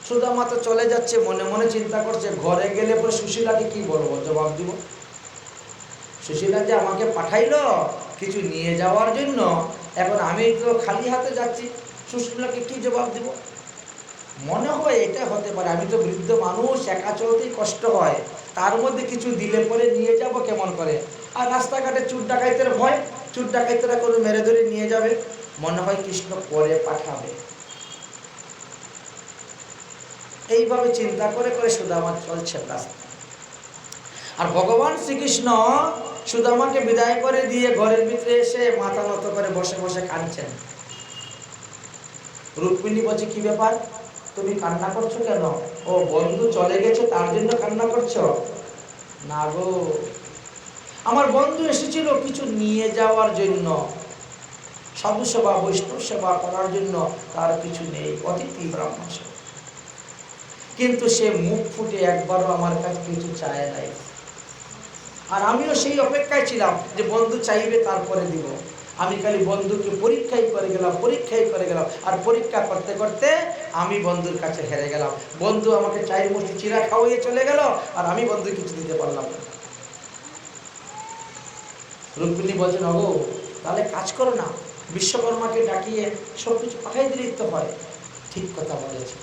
সুদামা তো চলে যাচ্ছে, মনে মনে চিন্তা করছে, ঘরে গেলে পরে সুশীলাকে কি বলবো, জবাব দিব। সুশীলা যে আমাকে পাঠাইলো কিছু নিয়ে যাওয়ার জন্য, এখন আমি তো খালি হাতে যাচ্ছি, সুশীলাকে কি জবাব দিব? মনে হয় এটা হতে পারে, আমি তো বৃদ্ধ মানুষ, একা চলতেই কষ্ট হয়, তার মধ্যে কিছু দিলে পরে নিয়ে যাব কেমন করে। আর রাস্তাঘাটে চুর ডাকাইতের ভয়, চুর ডাকাইতেরা করে মেরে ধরে নিয়ে যাবে, মনে হয় কৃষ্ণ পরে পাঠাবে। এইভাবে চিন্তা করে করে সুদামা চলছে রাস্তা। আর ভগবান শ্রীকৃষ্ণ সুদামাকে বিদায় করে দিয়ে ঘরের ভিতরে এসে মাথা নত করে বসে বসে কাঁদছেন। রুক্মিণী বলছে, কি ব্যাপার, তুমি কান্না করছো কেন? ও বন্ধু চলে গেছে তার জন্য কান্না করছো? না গো, আমার বন্ধু এসেছিল কিছু নিয়ে যাওয়ার জন্য, সাধু সেবা বৈষ্ণব সেবা করার জন্য, তার কিছু নেই, অতিথি ব্রাহ্মণ সেবা। কিন্তু সে মুখ ফুটে একবারও আমার কাছে কিছু চায় নাই। আর আমিও সেই অপেক্ষায় ছিলাম যে বন্ধু চাইবে তারপরে দিব। আমি খালি বন্ধুকে পরীক্ষাই করে গেলাম, আর পরীক্ষা করতে করতে আমি বন্ধুর কাছে হেরে গেলাম। বন্ধু আমাকে 4 মুষ্টি চিরা খাওয়াইয়ে চলে গেল, আর আমি বন্ধু কিছু দিতে পারলাম না। রুক্মিণী বলছেন, ওগো তাহলে কাজ করো না, বিশ্বকর্মাকে ডাকিয়ে সবকিছু পাঠাই দিলেই তো হয়। ঠিক কথা বলেছে।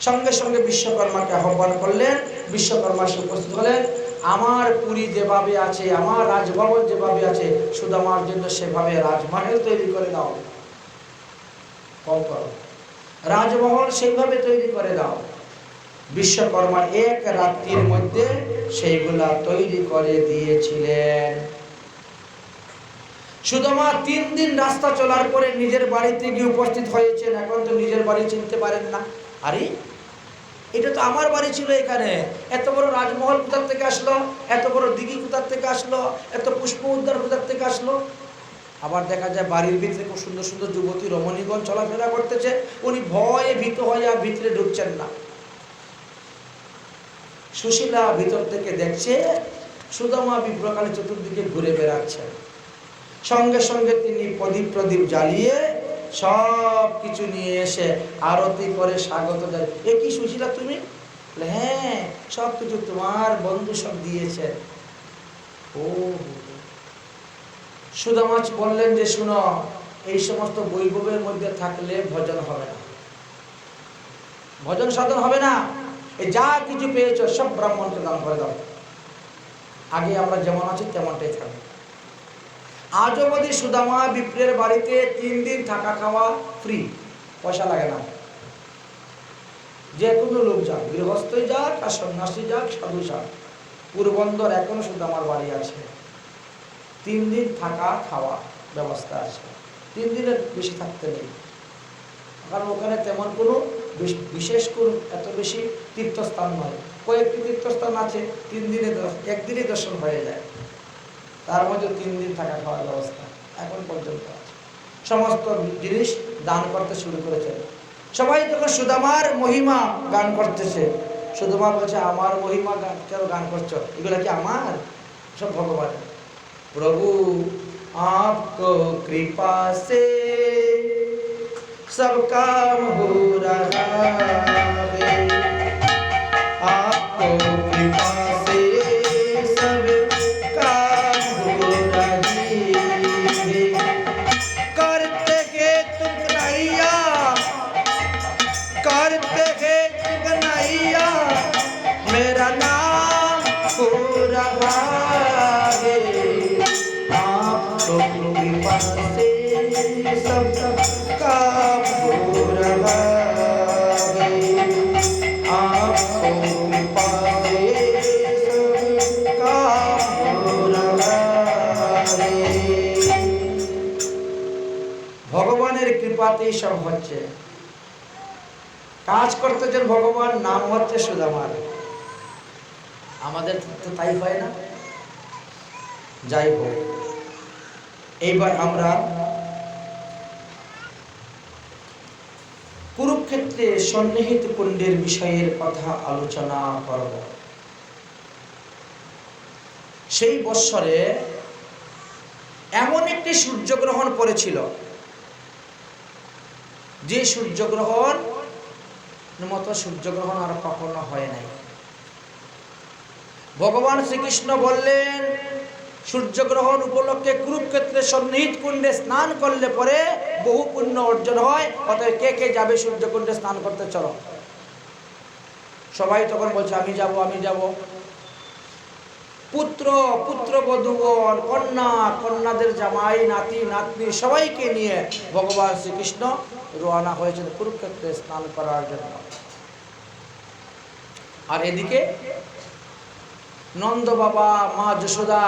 সঙ্গে সঙ্গে বিশ্বকর্মাকে আহ্বান করলেন, বিশ্বকর্মা সে উপস্থিত হলেন। আমার পুরী যেভাবে আছে, আমার রাজভবন যেভাবে আছে, সুদামার জন্য সেভাবে রাজমহল তৈরি করে দাও। কম করো, রাজমহল সেইভাবে তৈরি করে দাও। বিশ্বকর্মা এক রাত্রির মধ্যে সেইগুলা তৈরি করে দিয়েছিলেন। সুদামা 3 দিন রাস্তা চলার পরে নিজের বাড়িতে গিয়ে উপস্থিত হয়েছেন। এখন তো নিজের বাড়ি চিনতে পারেন না। আরে এটা তো আমার বাড়ি ছিল, এখানে এত বড় রাজমহল কোথা থেকে আসলো, এত বড় দিঘি কোথা থেকে আসলো, এত পুষ্প উদ্যান কোথা থেকে আসলো। আবার দেখা যায় বাড়ির ভিতরে খুব সুন্দর সুন্দর যুবতী রমণীগণ চলাফেরা করতেছে। উনি ভয়ে ভীত হয়ে আর ভিতরে ঢুকছেন না। সুশীলা ভিতর থেকে দেখছে সুদামা বিপ্রকালে চতুর্দিকে ঘুরে বেড়াচ্ছেন। সঙ্গে সঙ্গে তিনি প্রদীপ জ্বালিয়ে সব কিছু নিয়ে এসে আরতি করে স্বাগত দেয়। এ কি সুশীলা তুমি? হ্যাঁ, সব কিছু তোমার বন্ধু সব দিয়েছে। ও সুদামা বললেন যে শুনো, এই সমস্ত বৈভবের মধ্যে থাকলে ভজন হবে না, ভজন সাধন হবে না। এই যা কিছু পেয়েছ সব ব্রাহ্মণকে দান করে দাও। আগে আমরা যেমন আছি তেমনটাই থাকবে। আজও অবধি সুদামা বিপ্রের বাড়িতে 3 দিন থাকা খাওয়া ফ্রি, পয়সা লাগে না। যে কোনো লোক যাক, গৃহস্থই যাক আর সন্ন্যাসী যাক, সাধু যাক, পুরবন্দর এখনো সুদামার বাড়ি আছে। 3 দিন থাকা খাওয়া ব্যবস্থা আছে। 3 দিনের বেশি থাকতে নেই, কারণ ওখানে তেমন কোনো বিশেষ কোনো এত বেশি তীর্থস্থান নয়। কয়েকটি তীর্থস্থান আছে 3 দিনে 1 দিনে দর্শন হয়ে যায়। তার মধ্যে 3 দিন থাকা খাওয়ার ব্যবস্থা এখন পর্যন্ত আছে। সমস্ত জিনিস দান করতে শুরু করেছে। সবাই যখন সুদামার মহিমা গান করতেছে, সুদামা বলছে আমার মহিমা কেন গান করছো? এগুলো কি আমার? সব ভগবান। প্রভু आपको कृपा से सब काम हो रहा है, आपको कृपा से सब काम हो रही है, करते हैं तुम कन्हैया, करते हैं तुम कन्हैया, मेरा नाम हो रहा है, आपको कृपा से सब काम हो रहा है, आपको कृपा से सब काम हो रहा है। ভগবানের কৃপাতেই সব হচ্ছে। কাজ করতেছেন ভগবান, নাম হচ্ছে সুদামার। আমাদের তো তাই হয় না। যাই হোক, এইবার আমরা কুরুক্ষেত্রে সন্নিহিত কুণ্ডের বিষয়ের কথা আলোচনা করব। সেই বৎসরে এমন একটি সূর্যগ্রহণ পড়েছিল, যে সূর্যগ্রহণ মতো সূর্যগ্রহণ আর কখনো হয় নাই। ভগবান শ্রীকৃষ্ণ বললেন সূর্যগ্রহণ উপলক্ষে কুরুক্ষেত্রে সন্নিহিত কুণ্ডে স্নান করলে পরে বহু পুণ্য অর্জন হয়। অতএব কে কে যাবে সূর্যকুণ্ডে স্নান করতে? চলো। সবাই তখন বলছে আমি যাব, আমি যাব। পুত্র পুত্রবধূগণ, কন্যা কন্যাদের জামাই, নাতি নাতনি সবাইকে নিয়ে ভগবান শ্রীকৃষ্ণ রওনা হয়েছেন কুরুক্ষেত্রে স্নান করার জন্য। আর এদিকে নন্দ বাবা, মা যশোদা,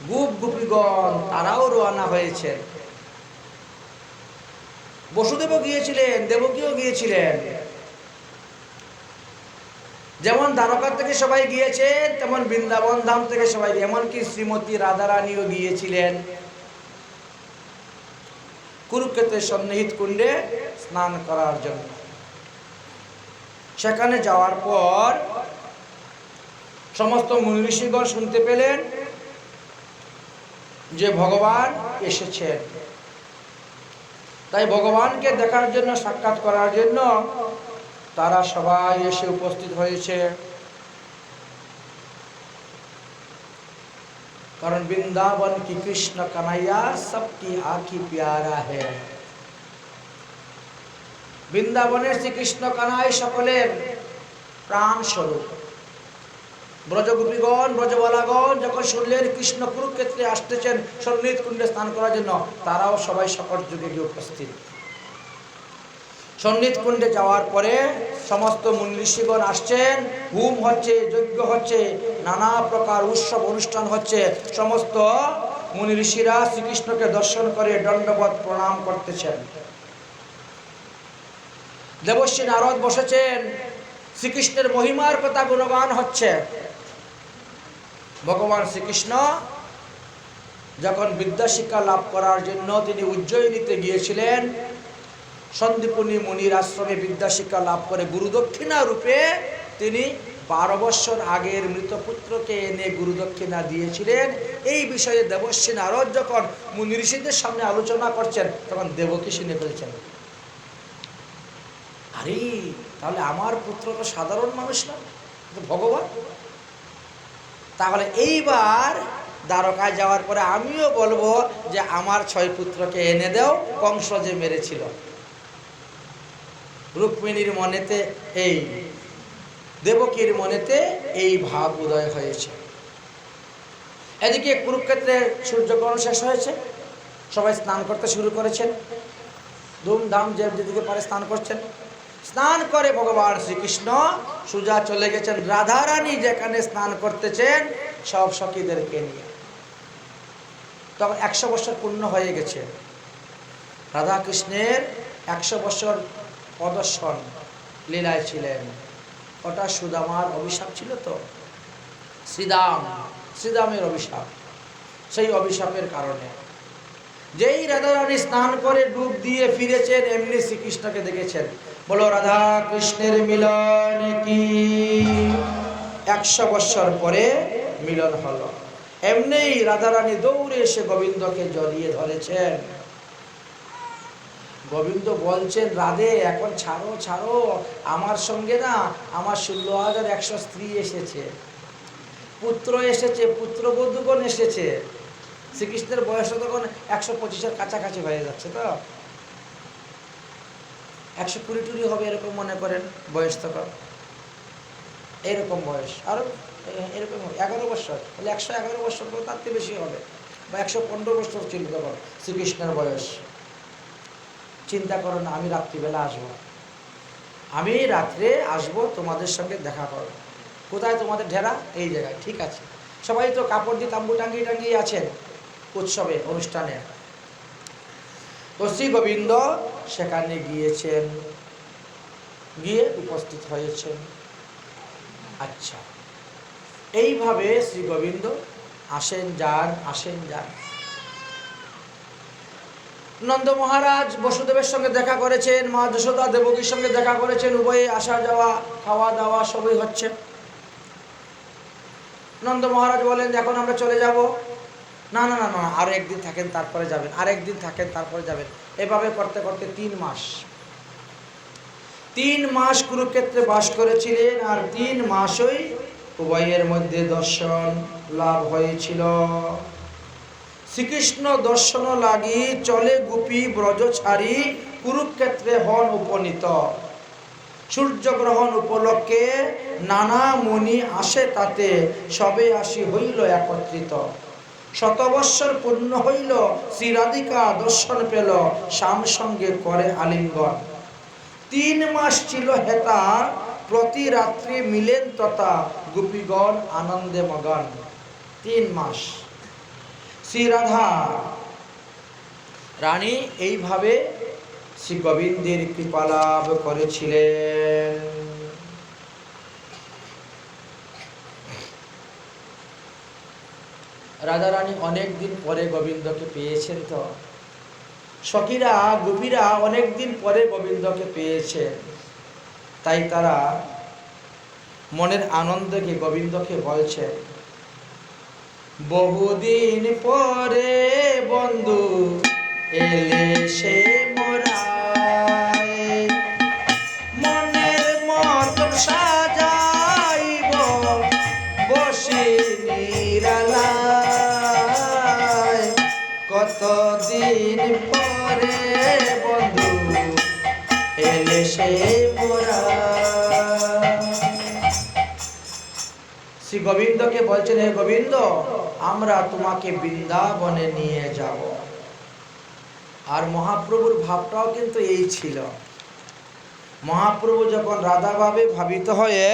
গোপ গোপীগণ তারাও রওনা হয়েছেন। বসুদেবও গিয়েছিলেন, দেবকীও গিয়েছিলেন। যেমন দ্বারকা থেকে সবাই গিয়েছেন, তেমন বৃন্দাবন ধাম থেকে সবাই, এমনকি শ্রীমতী রাধারানীও গিয়েছিলেন কুরুক্ষেত্রের সন্নিহিত কুণ্ডে স্নান করার জন্য। সেখানে যাওয়ার পর সমস্ত মুনি ঋষিগণ শুনতে পেলেন যে ভগবান এসেছেন। তাই ভগবানকে দেখার জন্য, সাক্ষাৎ করার জন্য তারা সবাই এসে উপস্থিত হয়েছে। কারণ বৃন্দাবন কি কৃষ্ণ কানাইয়া সবকি আঁখি প্যারা হে। বৃন্দাবনের শ্রীকৃষ্ণ কানাই সকলের প্রাণ স্বরূপ। ব্রজগোপীগণ, ব্রজবালাগণ যখন শুনলেন কৃষ্ণ কুরুক্ষেত্রে আসতেছেন সন্নিহিত কুণ্ডে স্নান করার জন্য, তারাও সবাই সকল যুগে গিয়ে উপস্থিত। সন্নিহিত কুণ্ডে যাওয়ার পরে সমস্ত মুনি ঋষিগণ আসছেন, হোম হচ্ছে, যজ্ঞ হচ্ছে, নানা প্রকার উৎসব অনুষ্ঠান হচ্ছে। সমস্ত মুনি ঋষিরা শ্রীকৃষ্ণকে দর্শন করে দণ্ডবত প্রণাম করতেছেন। দেবর্ষি নারদ বসেছেন, শ্রীকৃষ্ণের মহিমার কথা গুণগান হচ্ছে। ভগবান শ্রীকৃষ্ণ যখন বিদ্যা শিক্ষা লাভ করার জন্য তিনি উজ্জয়িনীতে গিয়েছিলেন, সন্দীপনী মুনির আশ্রমে বিদ্যা শিক্ষা লাভ করে গুরুদক্ষিণা রূপে তিনি 12 বৎসর আগের মৃত পুত্রকে এনে গুরুদক্ষিণা দিয়েছিলেন। এই বিষয়ে দেবর্ষি নারদ যখন মুনি ঋষিদের সামনে আলোচনা করছেন, তখন দেবকী শুনে ফেলছেন, আরে তাহলে আমার পুত্র তো সাধারণ মানুষ না, ভগবান। তাহলে এইবার দ্বারকায় যাওয়ার পরে আমিও বলবো যে আমার 6 পুত্রকে এনে দাও, কংস যে মেরেছিল। রুক্মিণীর মনেতে এই, দেবকীর মনেতে এই ভাব উদয় হয়েছে। এদিকে কুরুক্ষেত্রে সূর্যগ্রহণ শেষ হয়েছে, সবাই স্নান করতে শুরু করেছেন, ধুমধাম যে যেদিকে পারে স্নান করছেন। স্নান করে ভগবান শ্রীকৃষ্ণ সোজা চলে গেছেন রাধারানী যেখানে স্নান করতেছেন সব সখীদেরকে নিয়ে। তখন 100 বছর পূর্ণ হয়ে গেছে। রাধা কৃষ্ণের 100 বছর প্রদর্শন লীলায় ছিলেন। ওটা সুদামার অভিশাপ ছিল তো, শ্রীদামের অভিশাপ। সেই অভিশাপের কারণে যেই রাধারানী স্নান করে ডুব দিয়ে ফিরেছেন, এমনি শ্রীকৃষ্ণকে দেখেছেন। বলো রাধা কৃষ্ণের মিলন কি। 100 বছর পরে মিলন হলো। এমনি রাধারানী দৌড়ে এসে গোবিন্দকে জড়িয়ে ধরেছেন। গোবিন্দ বলছেন, রাধে এখন ছাড়ো ছাড়ো, আমার সঙ্গে না আমার 16,100 স্ত্রী এসেছে, পুত্র এসেছে, পুত্রবধূগণ এসেছে। শ্রীকৃষ্ণের বয়স তখন 125-এর কাছাকাছি হয়ে যাচ্ছে, তো 120 হবে এরকম মনে করেন বয়স তখন, এরকম বয়স। আর এরকম 11 বছর বলে 111 বছর, তার থেকে বেশি হবে, বা 115 বছর ছিল তখন শ্রীকৃষ্ণের বয়স। চিন্তা করো না, আমি রাত্রিবেলা আসবো, আমি রাত্রে আসবো, তোমাদের সঙ্গে দেখা করব। কোথায় তোমাদের ঢেরা? এই জায়গায়। ঠিক আছে, সবাই তো কাপড় দিয়ে তাম্বু টাঙ্গিয়ে টাঙ্গিয়ে আছেন উৎসবে, অনুষ্ঠানে। তো শ্রী গোবিন্দ সেখানে গিয়েছেন, গিয়ে উপস্থিত হয়েছেন। আচ্ছা, এইভাবে শ্রী গোবিন্দ আসেন যান, আসেন যান। নন্দ মহারাজ বসুদেবের সঙ্গে দেখা করেছেন, মা যশোদা দেবকীর সঙ্গে দেখা করেছেন, উভয়ে আসা যাওয়া, খাওয়া দাওয়া সবই হচ্ছে। নন্দ মহারাজ বলেন, এখন আমরা চলে যাব। না না না না, আরো একদিন থাকেন তারপরে যাবেন, আরেকদিন থাকেন তারপরে যাবেন। এভাবে করতে করতে 3 মাস কুরুক্ষেত্রে বাস করেছিলেন। আর 3 মাসই উভয়ের মধ্যে দর্শন লাভ হয়েছিল। শ্রীকৃষ্ণ দর্শন লাগি চলে গোপী ব্রজ ছাড়ি, কুরুক্ষেত্রে হন উপনীত। সূর্যগ্রহণ উপলক্ষে নানা মুনি আসে তাতে, সবে আসি হইল একত্রিত। 100 বৎসর পূর্ণ হইল শ্রী রাধিকা দর্শন পেল, শ্যাম সঙ্গে করে আলিঙ্গন। 3 মাস ছিল হেতা, প্রতি রাত্রি মিলেন তথা, গোপীগণ আনন্দে মগন। 3 মাস শ্রী রাধা রানী এইভাবে শ্রী গোবিন্দের কৃপা লাভ করেছিলেন। রাধা রানী অনেক দিন পরে গোবিন্দকে পেয়েছেন। তো সখীরা গোপীরা অনেক দিন পরে গোবিন্দকে পেয়েছেন, তাই তারা মনের আনন্দকে গোবিন্দকে বলছেন, বহুদিন পরে বন্ধু এলে সে মোরায়, মনের মতন সাজাইব বসে নিরালায়, কতদিন পরে বন্ধু এলে সে মোরায়। শ্রী গোবিন্দকে বলছেন, হে গোবিন্দ, আমরা তোমাকে বৃন্দাবনে নিয়ে যাব। আর মহাপ্রভুর ভাবটাও কিন্তু এই ছিল মহাপ্রভু যখন রাধাভাবে ভাবিত হয়ে